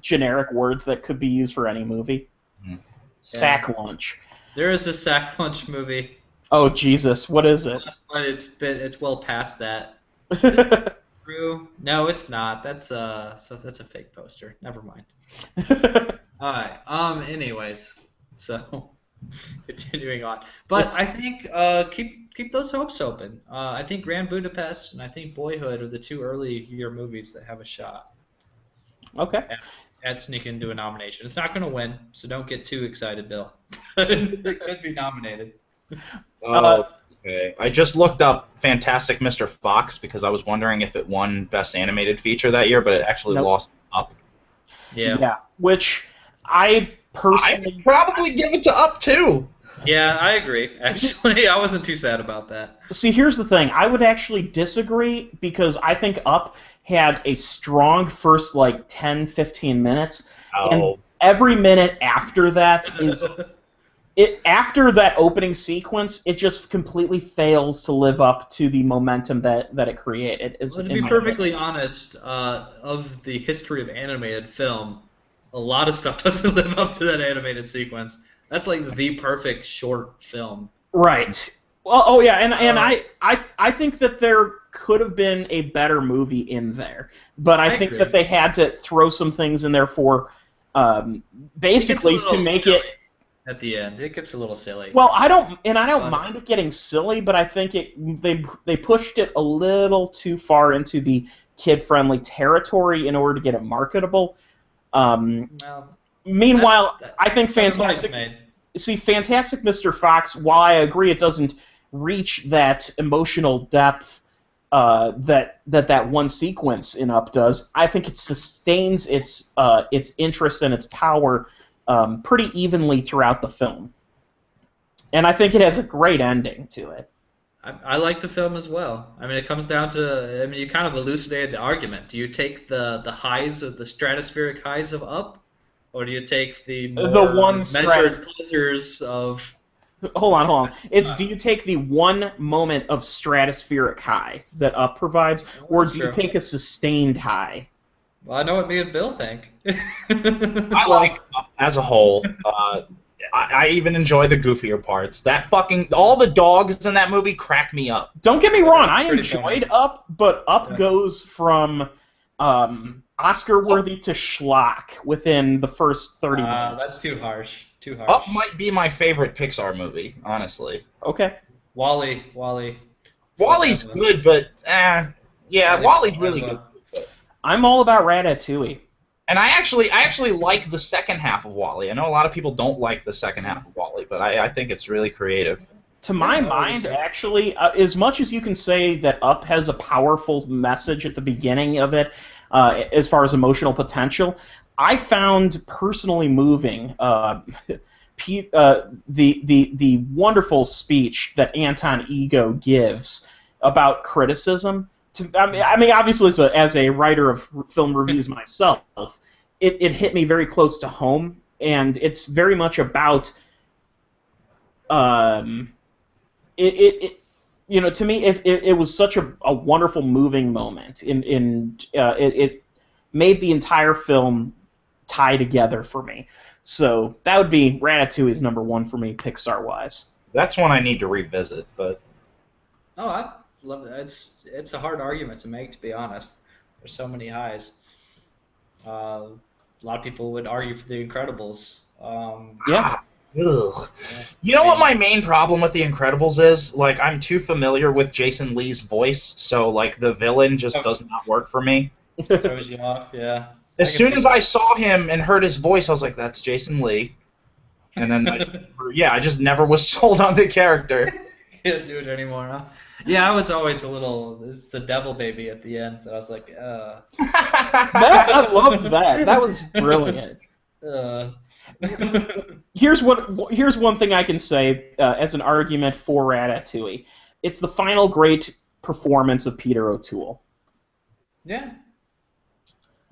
generic words that could be used for any movie. Mm-hmm. Sack Lunch. There is a Sack Lunch movie. Oh Jesus, what is it? But it's well past that. Is this true? No, it's not. That's a fake poster. Never mind. All right. Anyways, so continuing on, but I think keep those hopes open. I think Grand Budapest and I think Boyhood are the two early year movies that have a shot. Okay. At sneaking into a nomination. It's not going to win, so don't get too excited, Bill. It could be nominated. Okay. I just looked up Fantastic Mr. Fox because I was wondering if it won Best Animated Feature that year, but it actually lost Up. Yeah. Yeah. Which I personally I'd probably give it to Up too. Yeah, I agree. Actually, I wasn't too sad about that. See, here's the thing. I would actually disagree because I think Up had a strong first 10, 15 minutes. Oh. And every minute after that is after that opening sequence, it just completely fails to live up to the momentum that it created. Well, to be perfectly honest, of the history of animated film, a lot of stuff doesn't live up to that animated sequence. That's like the perfect short film. Right. Well, oh yeah, and I think that there could have been a better movie in there, but I think agree. that they had to throw some things in there for basically to make it. At the end, it gets a little silly. Well, I don't mind it getting silly, but I think they pushed it a little too far into the kid-friendly territory in order to get it marketable. Meanwhile, I think Fantastic Mr. Fox, while I agree it doesn't reach that emotional depth that one sequence in Up does, I think it sustains its interest and its power pretty evenly throughout the film. And I think it has a great ending to it. I like the film as well. I mean, it comes down to, you kind of elucidated the argument. Do you take the highs of the stratospheric highs of Up, or do you take the more measured pleasures of... Hold on. Do you take the one moment of stratospheric high that Up provides, or do you take a sustained high? Well, I know what me and Bill think. I like Up as a whole. I even enjoy the goofier parts. All the dogs in that movie crack me up. Don't get me wrong, I enjoyed Up, but Up goes from Oscar-worthy to schlock within the first 30 minutes. That's too harsh. Up might be my favorite Pixar movie, honestly. Okay. Wall-E. Wall-E's good, but Wall-E's really good. I'm all about Ratatouille. And I actually like the second half of Wall-E. I know a lot of people don't like the second half of Wall-E, but I think it's really creative. To my mind, actually, as much as you can say that Up has a powerful message at the beginning of it, as far as emotional potential, I found personally moving the wonderful speech that Anton Ego gives about criticism I mean, obviously, as a writer of film reviews myself, it hit me very close to home, and it's very much about, to me, it was such a wonderful, moving moment. It made the entire film tie together for me. So that would be Ratatouille's number one for me, Pixar-wise. That's one I need to revisit, but... Oh, I love that. It's a hard argument to make, to be honest. There's so many highs. A lot of people would argue for The Incredibles. Yeah. Ugh. You know what my main problem with The Incredibles is? Like, I'm too familiar with Jason Lee's voice, so, like, the villain just does not work for me. Throws you off, yeah. As soon as I saw him and heard his voice, I was like, that's Jason Lee. And then, I just never was sold on the character. Can't do it anymore, huh? Yeah, I was always it's the devil baby at the end, so I was like, I loved that. That was brilliant. Here's one thing I can say as an argument for Ratatouille. It's the final great performance of Peter O'Toole. Yeah.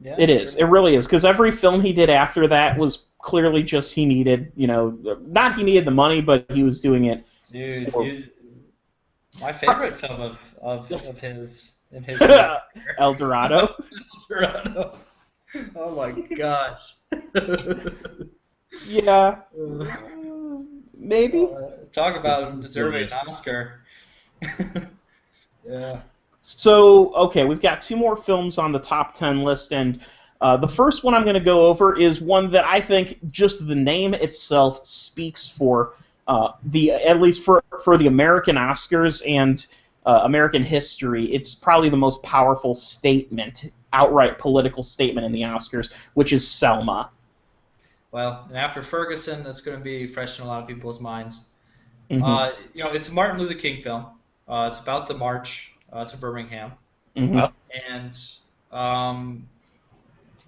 Yeah, it is. It really is, because every film he did after that was clearly just he needed the money, but he was doing it. Dude, my favorite film of his in his El Dorado. El Dorado. Oh my gosh. Yeah. Maybe. Talk about deserving an Oscar. Yeah. So, okay, we've got two more films on the top 10 list, and the first one I'm going to go over is one that I think just the name itself speaks for at least for the American Oscars and American history. It's probably the most powerful statement, outright political statement in the Oscars, which is Selma. Well, and after Ferguson, that's going to be fresh in a lot of people's minds. Mm-hmm. It's a Martin Luther King film. It's about the march to Birmingham, mm-hmm.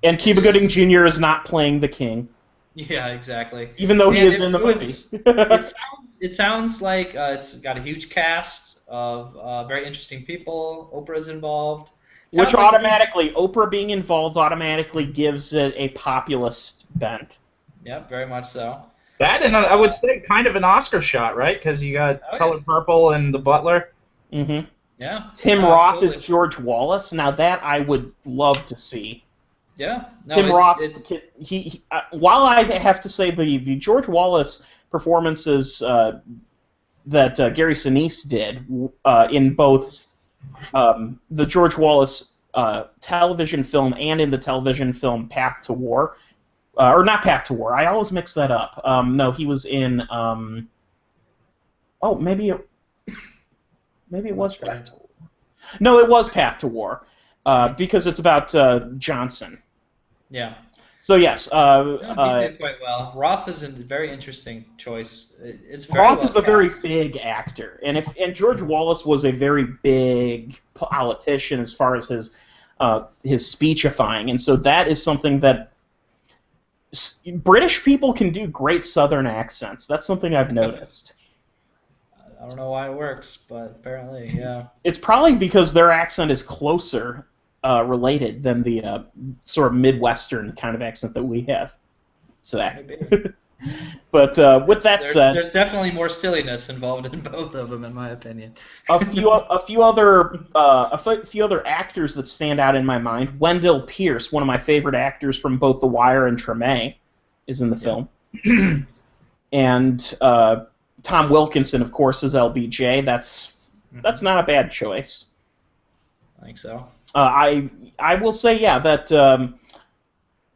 And Cuba Gooding Jr. is not playing the king. Yeah, exactly. Even though he is in the movie. It sounds like it's got a huge cast of very interesting people. Oprah's involved. Which Oprah being involved automatically gives it a populist bent. Yeah, very much so. That, and I would say kind of an Oscar shot, right? Because you got Color Purple and The Butler. Mm-hmm. Yeah. Tim Roth is George Wallace. Now that I would love to see. Yeah. No, Tim Roth. While I have to say the George Wallace performances that Gary Sinise did in both the George Wallace television film and in the television film Path to War, or not Path to War. I always mix that up. No, he was in. Maybe it was Path to War. No, it was Path to War, because it's about Johnson. Yeah. So yes. He did quite well. Roth is a very interesting choice. It's very Roth is a very big actor, and George Wallace was a very big politician as far as his speechifying, and so that is something that British people can do great Southern accents. That's something I've noticed. I don't know why it works, but apparently, yeah. It's probably because their accent is closer related than the sort of Midwestern kind of accent that we have. So that. But with that said, there's definitely more silliness involved in both of them, in my opinion. a few other actors that stand out in my mind. Wendell Pierce, one of my favorite actors from both The Wire and Treme, is in the film. And Tom Wilkinson, of course, is LBJ. That's not a bad choice. I think so. I will say, yeah, that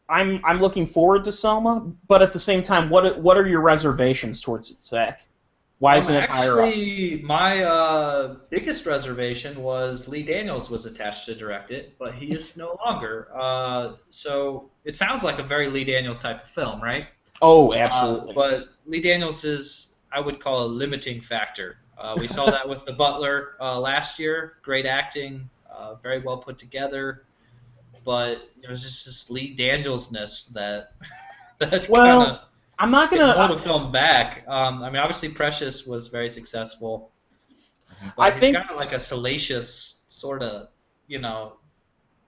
I'm looking forward to Selma, but at the same time, what are your reservations towards it, Zach? Why isn't it higher up? Actually, my biggest reservation was Lee Daniels was attached to direct it, but he is no longer. So it sounds like a very Lee Daniels type of film, right? Oh, absolutely. But Lee Daniels is, I would call, a limiting factor. We saw that with The Butler last year. Great acting, very well put together, but it was just this Lee Daniels-ness that I'm not gonna hold the film back. I mean, obviously, Precious was very successful, but I think he's got like a salacious sort of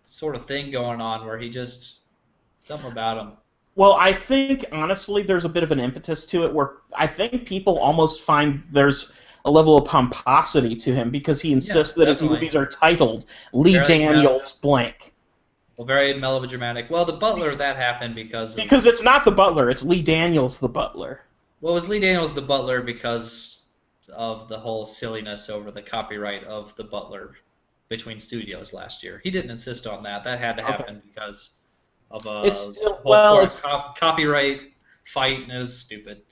sort of thing going on where he just something about him. Well, I think, honestly, there's a bit of an impetus to it where I think people almost find there's a level of pomposity to him because he insists that his movies are titled Lee Daniels blank. Well, very melodramatic. Well, The Butler, that happened because it's not The Butler, it's Lee Daniels the Butler. Well, it was Lee Daniels the Butler because of the whole silliness over the copyright of The Butler between studios last year. He didn't insist on that. That had to happen because of a copyright fight, and it was stupid.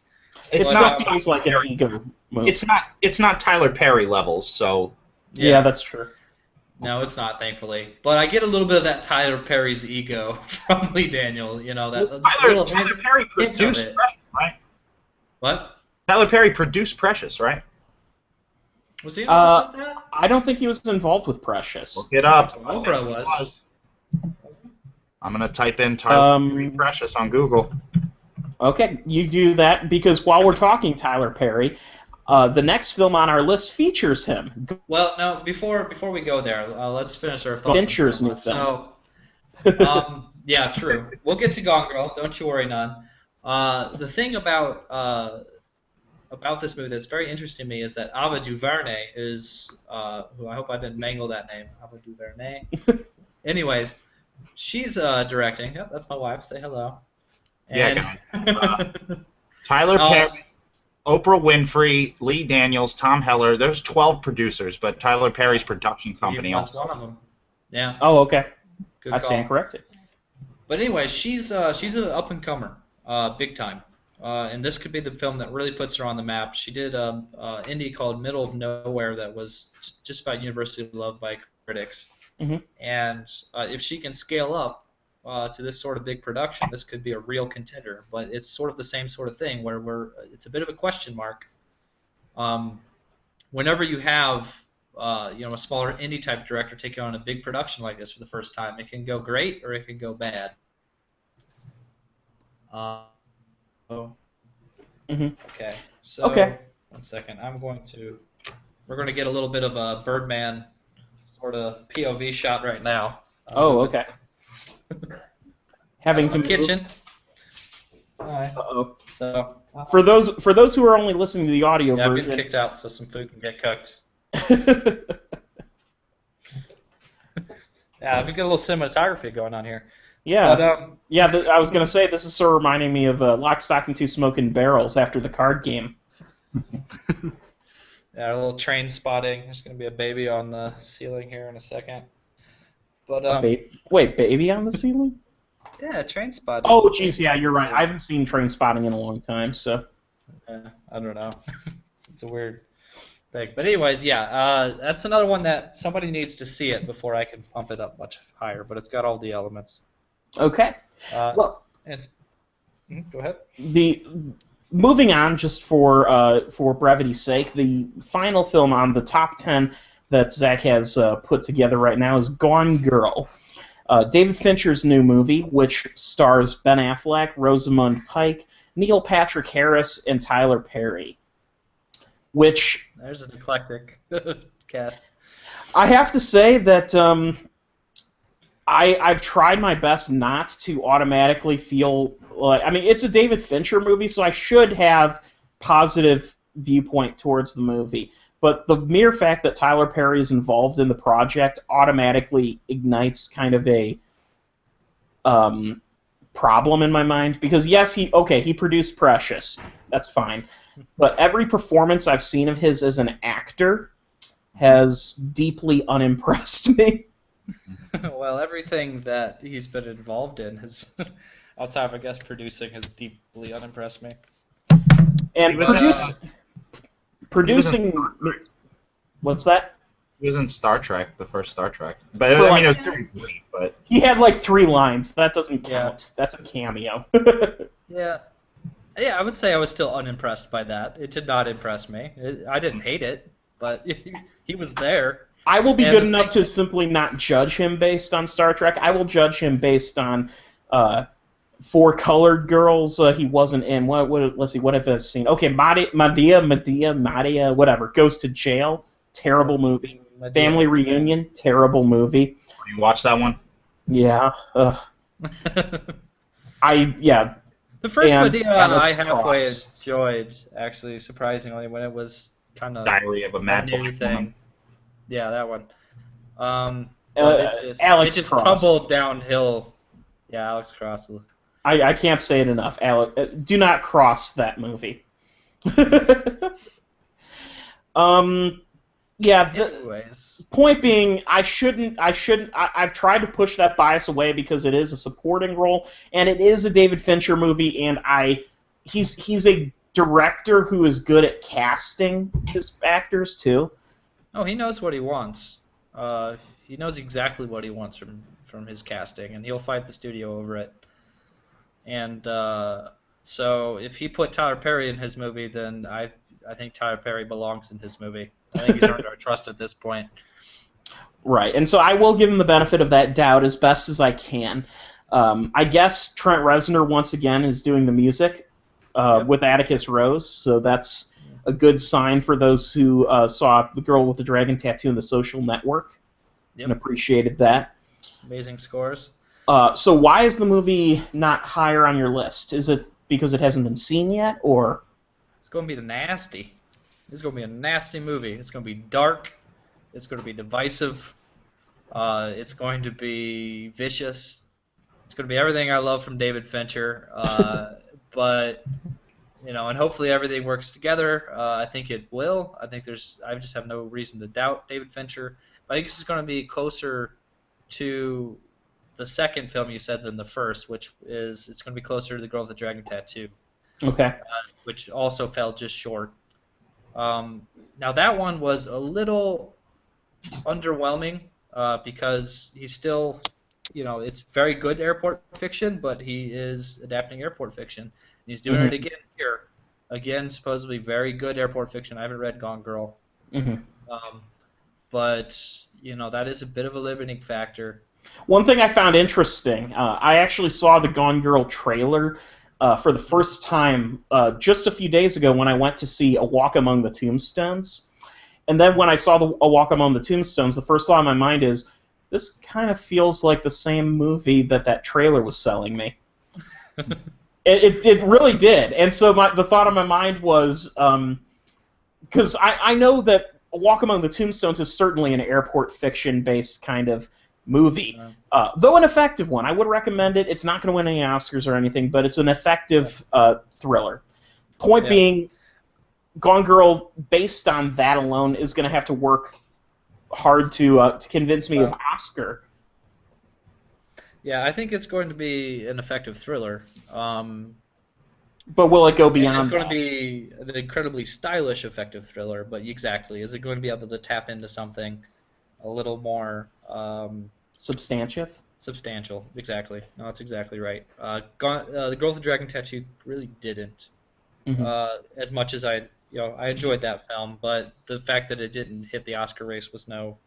It's not feels like an ego move. It's not Tyler Perry levels, so yeah, that's true. No, it's not, thankfully. But I get a little bit of that Tyler Perry's ego from Lee Daniel. Tyler Perry produced Precious, right? What? Tyler Perry produced Precious, right? Was he involved with that? I don't think he was involved with Precious. Look it up. Oprah was. I'm gonna type in Tyler Perry Precious on Google. Okay, you do that because while we're talking Tyler Perry, the next film on our list features him. Well, no, before we go there, let's finish our thoughts. Fincher's new film. So, yeah, true. We'll get to Gone Girl. Don't you worry, none. The thing about this movie that's very interesting to me is that Ava DuVernay is, who I hope I didn't mangle that name, Ava DuVernay. Anyways, she's directing. Yep, that's my wife. Say hello. And Tyler Perry, Oprah Winfrey, Lee Daniels, Tom Heller. There's 12 producers, but Tyler Perry's production company also. One of them. Yeah. Oh, okay. Good I call. stand corrected. But anyway, she's an up and comer, big time. And this could be the film that really puts her on the map. She did an indie called Middle of Nowhere that was just about universally loved by critics. Mm-hmm. And if she can scale up to this sort of big production, this could be a real contender. But it's sort of the same sort of thing where it's a bit of a question mark. Whenever you have a smaller indie type director taking on a big production like this for the first time, it can go great or it can go bad. Okay. So okay. 1 second. We're going to get a little bit of a Birdman sort of POV shot right now. Okay. Having to kitchen. Alright. Uh-oh. So for those who are only listening to the audio version, I'm getting kicked out so some food can get cooked. Yeah, we got a little cinematography going on here. Yeah, but, I was gonna say this is sort of reminding me of Lock, Stock, and Two Smoking Barrels after the card game. Yeah, a little train spotting. There's gonna be a baby on the ceiling here in a second. But wait, baby on the ceiling? Yeah, train spotting. Oh, geez, yeah, you're right. I haven't seen Train Spotting in a long time, so. I don't know. It's a weird thing. But anyways, yeah, that's another one that somebody needs to see it before I can pump it up much higher. But it's got all the elements. Okay. Go ahead. Moving on, just for brevity's sake, the final film on the top 10 that Zach has put together right now is Gone Girl. David Fincher's new movie, which stars Ben Affleck, Rosamund Pike, Neil Patrick Harris, and Tyler Perry. There's an eclectic cast. I have to say that I've tried my best not to automatically feel like... I mean, it's a David Fincher movie, so I should have positive viewpoint towards the movie. But the mere fact that Tyler Perry is involved in the project automatically ignites kind of a problem in my mind. Because yes, he produced Precious. That's fine. But every performance I've seen of his as an actor has deeply unimpressed me. Well, everything that he's been involved in has, outside of, I guess, producing, has deeply unimpressed me. And producing... What's that? He was in Star Trek, the first Star Trek. But it was pretty brief, but... He had like 3 lines. That doesn't count. Yeah. That's a cameo. Yeah, I would say I was still unimpressed by that. It did not impress me. I didn't hate it, but he was there. I will be good enough to simply not judge him based on Star Trek. I will judge him based on... Four Colored Girls, he wasn't in. Let's see, what have I seen? Okay, Madia, whatever, goes to jail. Terrible movie. Family Reunion, terrible movie. You watch that one? Yeah. Yeah. The first And Medea I Alex halfway Cross. enjoyed, actually, surprisingly, when it was kind of Diary of a a Mad new Black Woman. thing. Yeah, that one. But it Alex just Cross. tumbled downhill. Yeah, Alex Cross. I can't say it enough. Do not cross that movie. um, yeah. Anyways, Point being, I've tried to push that bias away because it is a supporting role, and it is a David Fincher movie, and he's a director who is good at casting his actors too. oh, he knows what he wants. He knows exactly what he wants from his casting, and he'll fight the studio over it. And so if he put Tyler Perry in his movie, then I think Tyler Perry belongs in his movie. I think he's earned our trust at this point. Right, and so I will give him the benefit of that doubt as best as I can. I guess Trent Reznor once again is doing the music with Atticus Rose, so that's a good sign for those who saw The Girl with the Dragon Tattoo in The Social Network and appreciated that. Amazing scores. So why is the movie not higher on your list? Is it because it hasn't been seen yet, or? It's going to be nasty. It's going to be a nasty movie. It's going to be dark. It's going to be divisive. It's going to be vicious. It's going to be everything I love from David Fincher. But and hopefully everything works together. I think it will. I just have no reason to doubt David Fincher. But I think this is going to be closer to the second film you said than the first, which is it's going to be closer to The Girl with the Dragon Tattoo. Okay. Which also fell just short. Now that one was a little underwhelming because he's still, it's very good airport fiction, but he is adapting airport fiction. And he's doing it again here. Again, supposedly very good airport fiction. I haven't read Gone Girl. But, that is a bit of a limiting factor. One thing I found interesting, I actually saw the Gone Girl trailer for the first time just a few days ago when I went to see A Walk Among the Tombstones. And then when I saw A Walk Among the Tombstones, the first thought in my mind is, this kind of feels like the same movie that trailer was selling me. It really did. And so the thought on my mind was, because I know that A Walk Among the Tombstones is certainly an airport fiction-based kind of movie, though an effective one. I would recommend it. It's not going to win any Oscars or anything, but it's an effective thriller. Point being, Gone Girl, based on that alone, is going to have to work hard to convince me of Oscar. Yeah, I think it's going to be an effective thriller. But will it go beyond It's going that? to be an incredibly stylish, effective thriller, but exactly. Is it going to be able to tap into something a little more Substantive? substantial? Exactly. No, that's exactly right. The Girl with the Dragon Tattoo really didn't. As much as I enjoyed that film, but the fact that it didn't hit the Oscar race was no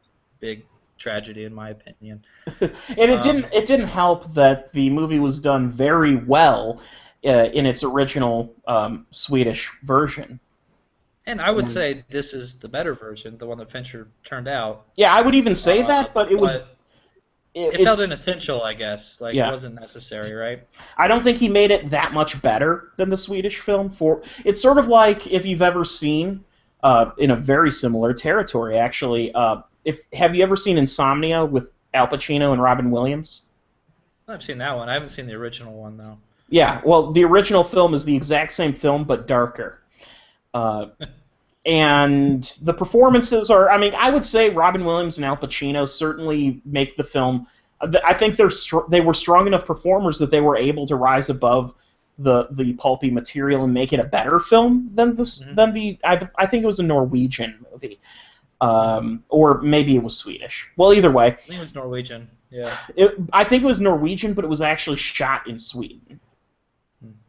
big tragedy in my opinion. And it didn't help that the movie was done very well in its original Swedish version. And I would say this is the better version, the one that Fincher turned out. Yeah, I would even say that, but it felt inessential, I guess. It wasn't necessary, right? I don't think he made it that much better than the Swedish film. It's sort of like if you've ever seen, in a very similar territory, actually, have you ever seen Insomnia with Al Pacino and Robin Williams? I've seen that one. I haven't seen the original one, though. Yeah, well, the original film is the exact same film, but darker. And the performances are, I would say Robin Williams and Al Pacino certainly make the film. I think they were strong enough performers that they were able to rise above the pulpy material and make it a better film than I think it was a Norwegian movie. Or maybe it was Swedish. Well, either way. I think it was Norwegian, yeah. I think it was Norwegian, but it was actually shot in Sweden.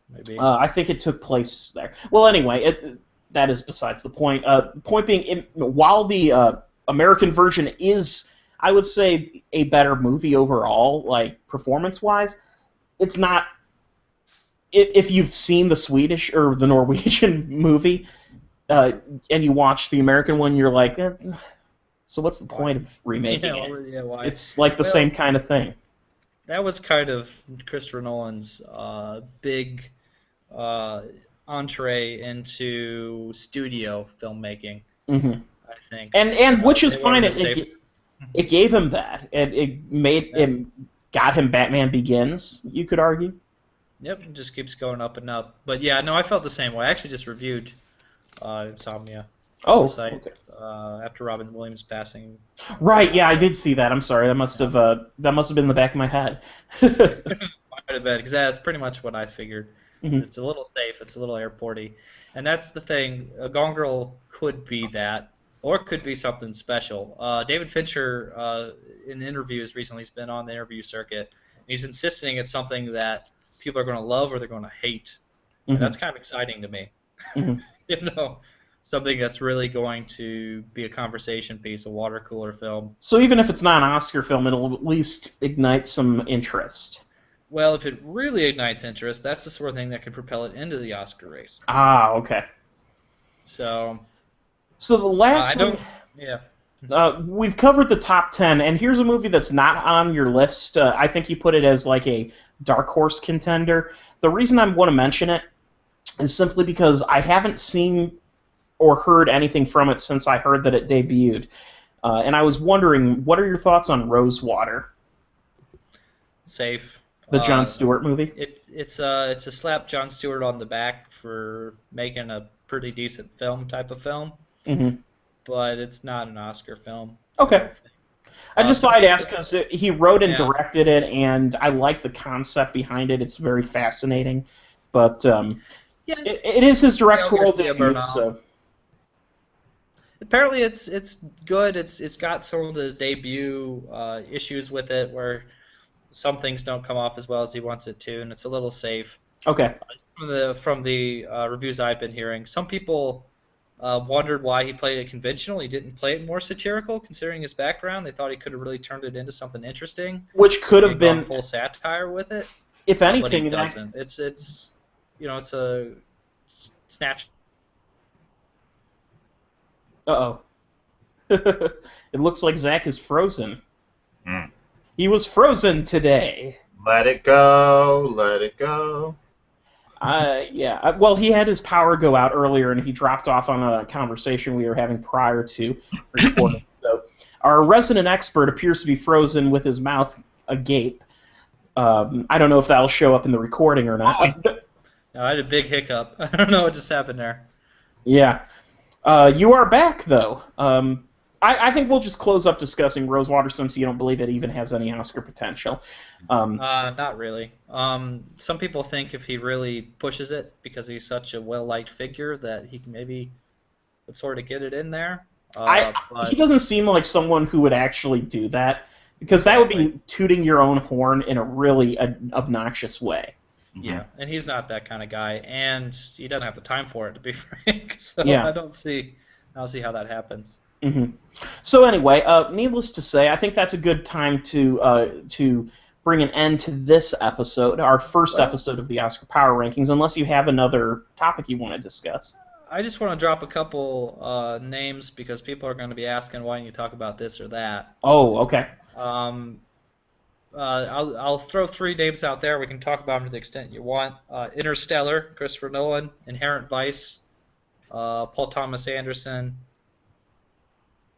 Maybe. I think it took place there. Well, anyway, that is besides the point. Point being, while the American version is, I would say, a better movie overall, like performance-wise, it's not. If you've seen the Swedish or the Norwegian movie, and you watch the American one, you're like, So what's the point of remaking it? Yeah, why? It's like the same kind of thing. That was kind of Christopher Nolan's big entree into studio filmmaking, hmm I think. And which is They wanted fine. to save. It gave him that. It got him Batman Begins. You could argue. Yep, it just keeps going up and up. But yeah, no, I felt the same way. I actually just reviewed Insomnia on Oh, the site okay. after Robin Williams passing. Right. Yeah, I did see that. I'm sorry. That must have been in the back of my head. Might have been, because that's pretty much what I figured. Mhm. It's a little safe, it's a little airporty, and that's the thing. A Gone Girl could be that, or it could be something special. David Fincher, in interviews recently, has been on the interview circuit. And he's insisting it's something that people are going to love or they're going to hate, and Mhm. that's kind of exciting to me. Mhm. You know, something that's really going to be a conversation piece, a water cooler film. So even if it's not an Oscar film, it'll at least ignite some interest. Well, if it really ignites interest, that's the sort of thing that could propel it into the Oscar race. Ah, okay. So, So the I last don't. one, Yeah. we've covered the top 10, and here's a movie that's not on your list. I think you put it as like a dark horse contender. The reason I want to mention it is simply because I haven't seen or heard anything from it since I heard that it debuted. And I was wondering, what are your thoughts on Rosewater, Safe. the Jon Stewart movie? It's a slap Jon Stewart on the back for making a pretty decent film type of film, hmm but it's not an Oscar film. Okay. I just thought I'd ask because he wrote and Yeah. directed it, and I like the concept behind it. It's very fascinating, but Yeah. it is his directorial Garcia debut. Bernal. So Apparently, it's good. It's got some of the debut issues with it where some things don't come off as well as he wants it to, and it's a little safe. okay, From the reviews I've been hearing, some people wondered why he played it conventional. He didn't play it more satirical, considering his background. They thought he could have really turned it into something interesting. which could have And gone been, full satire with it, if but he anything, doesn't. It's it's a snatch. Uh-oh. It looks like Zach is frozen. Mm. He was frozen today. Let it go, let it go. Yeah. Well, he had his power go out earlier, and he dropped off on a conversation we were having prior to recording. So our resident expert appears to be frozen with his mouth agape. I don't know if that'll show up in the recording or not. No, I had a big hiccup. I don't know what just happened there. Yeah. You are back, though. I think we'll just close up discussing Rosewater since you don't believe it even has any Oscar potential. Not really. Some people think if he really pushes it, because he's such a well-liked figure, that he can maybe would sort of get it in there. But He doesn't seem like someone who would actually do that, because that would be tooting your own horn in a really obnoxious way. yeah, and he's not that kind of guy, and he doesn't have the time for it, to be frank. So Yeah. I don't see how that happens. hmm So anyway, needless to say, I think that's a good time to bring an end to this episode, our first episode of the Oscar Power Rankings, unless you have another topic you want to discuss. I just want to drop a couple names because people are going to be asking why don't you talk about this or that. Oh, okay. I'll throw three names out there. We can talk about them to the extent you want. Interstellar, Christopher Nolan. Inherent Vice, Paul Thomas Anderson.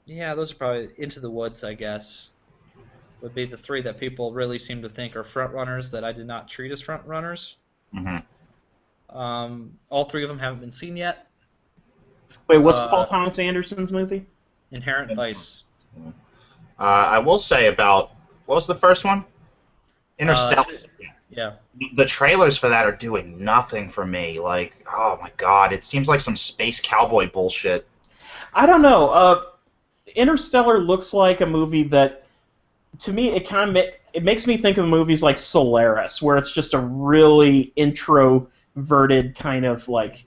Yeah, those are probably Into the Woods, I guess, would be the three that people really seem to think are front runners that I did not treat as front runners. Mm-hmm. All three of them haven't been seen yet. Wait, what's Paul Thomas Anderson's movie? Inherent Vice. I will say about, what was the first one? Interstellar. Yeah. The trailers for that are doing nothing for me. Like, oh my god, it seems like some space cowboy bullshit. I don't know. Interstellar looks like a movie that, to me, it makes me think of movies like Solaris, where it's just a really introverted kind of like.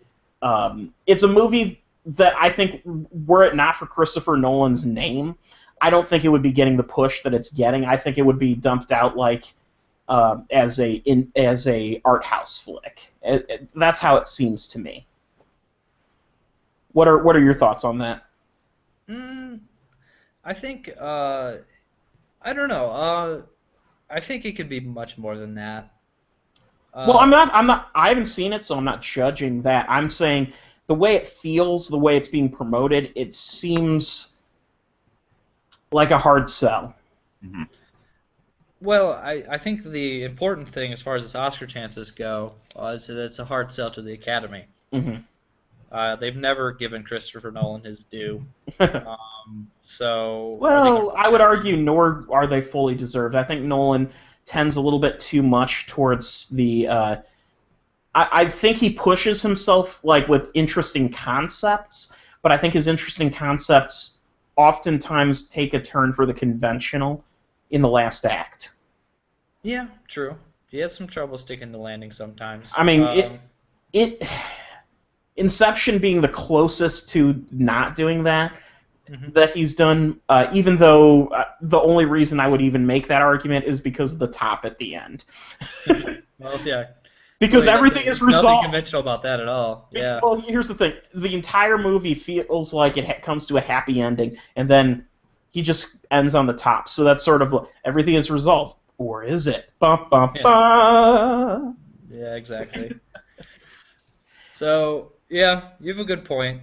It's a movie that I think, were it not for Christopher Nolan's name, I don't think it would be getting the push that it's getting. I think it would be dumped out like as a art house flick. That's how it seems to me. What are your thoughts on that? I think I don't know. I think it could be much more than that. Well, Uh, I'm not. I haven't seen it, so I'm not judging that. I'm saying the way it feels, the way it's being promoted, it seems like a hard sell. Hmm. well, I think the important thing as far as its Oscar chances go is that it's a hard sell to the Academy. Hmm. They've never given Christopher Nolan his due. So are they going Well, to I would have argue, nor are they fully deserved. I think Nolan tends a little bit too much towards the. I think he pushes himself like with interesting concepts, but I think his interesting concepts oftentimes take a turn for the conventional in the last act. Yeah, true. He has some trouble sticking the landing sometimes. I mean, it Inception being the closest to not doing that Mhm. that he's done, even though the only reason I would even make that argument is because of the top at the end. Well, yeah. Because everything is There's nothing resolved. conventional about that at all. Yeah. Well, here's the thing: the entire movie feels like it comes to a happy ending, and then he just ends on the top. So that's sort of everything is resolved, or is it? Bum, bum, Yeah. bum. Yeah, exactly. So, yeah, you have a good point.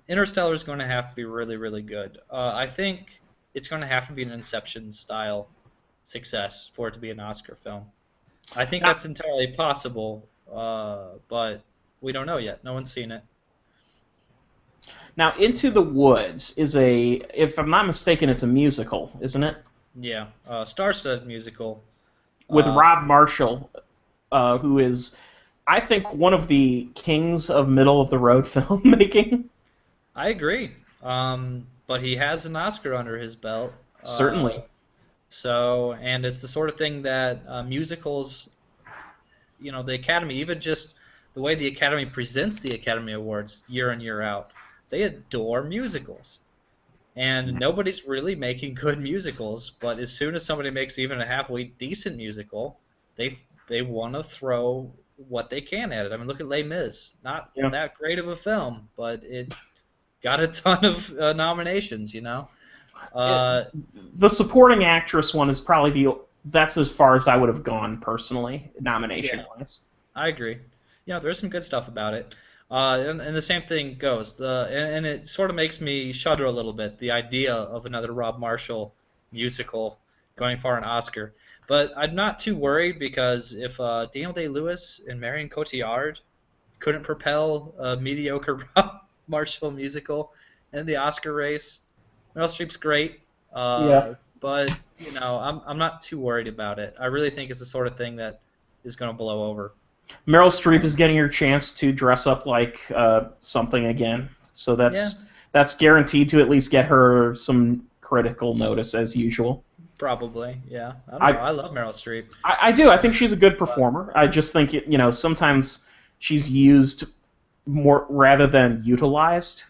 Interstellar is going to have to be really, really good. I think it's going to have to be an Inception style success for it to be an Oscar film. I think Now, that's entirely possible, but we don't know yet. No one's seen it. now, Into the Woods is if I'm not mistaken, it's a musical, isn't it? Yeah, Star-studded musical. With Uh, Rob Marshall, who is, I think, one of the kings of middle of the road filmmaking. I agree. But he has an Oscar under his belt. Certainly. So, and it's the sort of thing that musicals, the Academy, even just the way the Academy presents the Academy Awards year in, year out, they adore musicals. And nobody's really making good musicals, but as soon as somebody makes even a halfway decent musical, they want to throw what they can at it. I mean, look at Les Mis. Not Yeah. that great of a film, but it got a ton of nominations, Uh, The supporting actress one is probably that's as far as I would have gone personally, nomination wise. I agree. There's some good stuff about it. And the same thing goes. And it sort of makes me shudder a little bit, the idea of another Rob Marshall musical going for an Oscar. But I'm not too worried because if Daniel Day-Lewis and Marion Cotillard couldn't propel a mediocre Rob Marshall musical in the Oscar race, Meryl Streep's great. Yeah. But I'm not too worried about it. I really think it's the sort of thing that is going to blow over. Meryl Streep is getting her chance to dress up like something again, so that's guaranteed to at least get her some critical notice as usual. Probably, yeah. I don't know. I love Meryl Streep. I do. I think she's a good performer. I just think sometimes she's used more rather than utilized.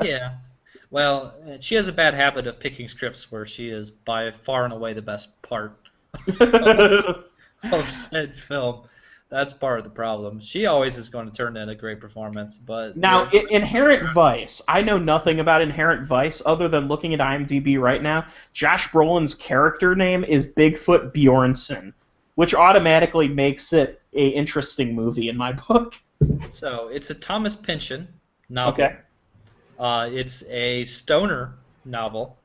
Yeah. Well, she has a bad habit of picking scripts where she is by far and away the best part of said film. That's part of the problem. She always is going to turn in a great performance, but Now, Inherent Vice. I know nothing about Inherent Vice other than looking at IMDb right now. Josh Brolin's character name is Bigfoot Bjornson, which automatically makes it a interesting movie in my book. So it's a Thomas Pynchon novel. Okay. It's a stoner novel,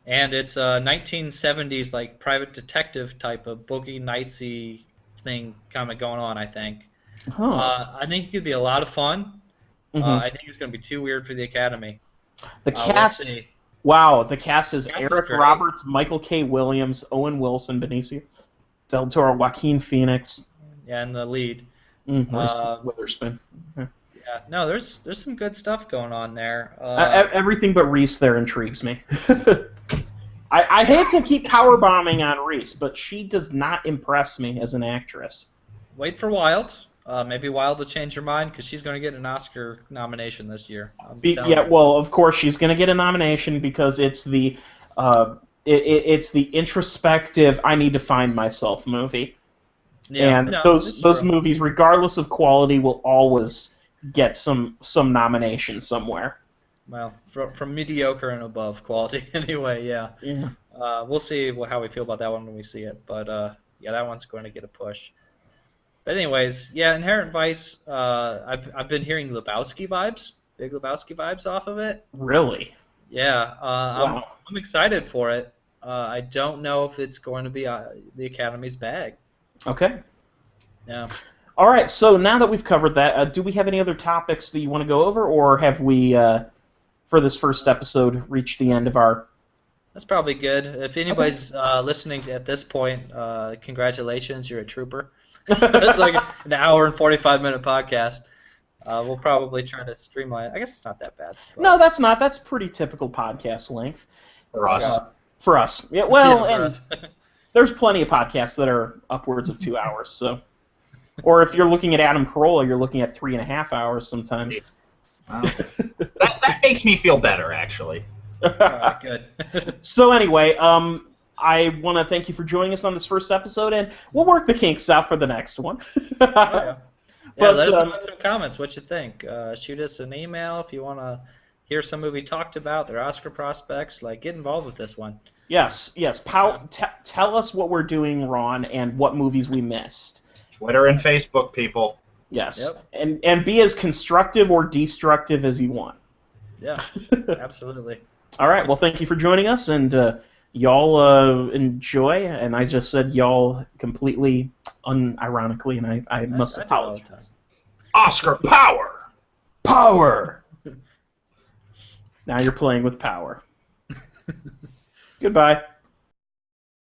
and it's a 1970s like private detective type of Boogie Nightsy thing kind of going on. I think. Huh. I think it could be a lot of fun. Mhm. I think it's going to be too weird for the Academy. The We'll cast. see. Wow, the cast is The cast is Eric great. Roberts, Michael K. Williams, Owen Wilson, Benicio del Toro, Joaquin Phoenix, Yeah, and the lead. Reese Uh, Witherspoon. Yeah, no, there's some good stuff going on there. Everything but Reese there intrigues me. I hate to keep power bombing on Reese, but she does not impress me as an actress. Wait for Wild. Maybe Wild will change your mind because she's going to get an Oscar nomination this year. Yeah, well, of course she's going to get a nomination because it's the it's the introspective I need to find myself movie. Yeah, And no, those it's true. movies, regardless of quality, will always get some nomination somewhere. well, from mediocre and above quality anyway. Yeah. Yeah. We'll see how we feel about that one when we see it. But yeah, that one's going to get a push. But anyways, yeah, Inherent Vice. I've been hearing Lebowski vibes, big Lebowski vibes off of it. Really? Yeah, Wow. I'm excited for it. I don't know if it's going to be the Academy's bag. Okay. Yeah. All right. So now that we've covered that, do we have any other topics that you want to go over, or have we, for this first episode, reached the end of our? That's probably good. If anybody's listening at this point, congratulations, you're a trooper. It's like an hour and 45-minute podcast. We'll probably try to streamline it. I guess it's not that bad. But... No, that's not. That's pretty typical podcast length. For us. For us. Yeah, well, Yeah, for and us. there's plenty of podcasts that are upwards of 2 hours. So, or if you're looking at Adam Carolla, you're looking at 3.5 hours sometimes. Wow. that makes me feel better, actually. All right, good. So anyway, I want to thank you for joining us on this first episode, and we'll work the kinks out for the next one. Oh, yeah. But, Let us know in some comments what you think. Shoot us an email if you want to hear some movie talked about, their Oscar prospects. Like, get involved with this one. Yes. Tell us what we're doing wrong and what movies we missed. Twitter and Facebook, people. Yes. Yep. And be as constructive or destructive as you want. Yeah, absolutely. All right. Well, thank you for joining us, and y'all enjoy. And I just said y'all completely unironically, and I must I do all the apologize. Oscar power! Power! Now you're playing with power. Goodbye.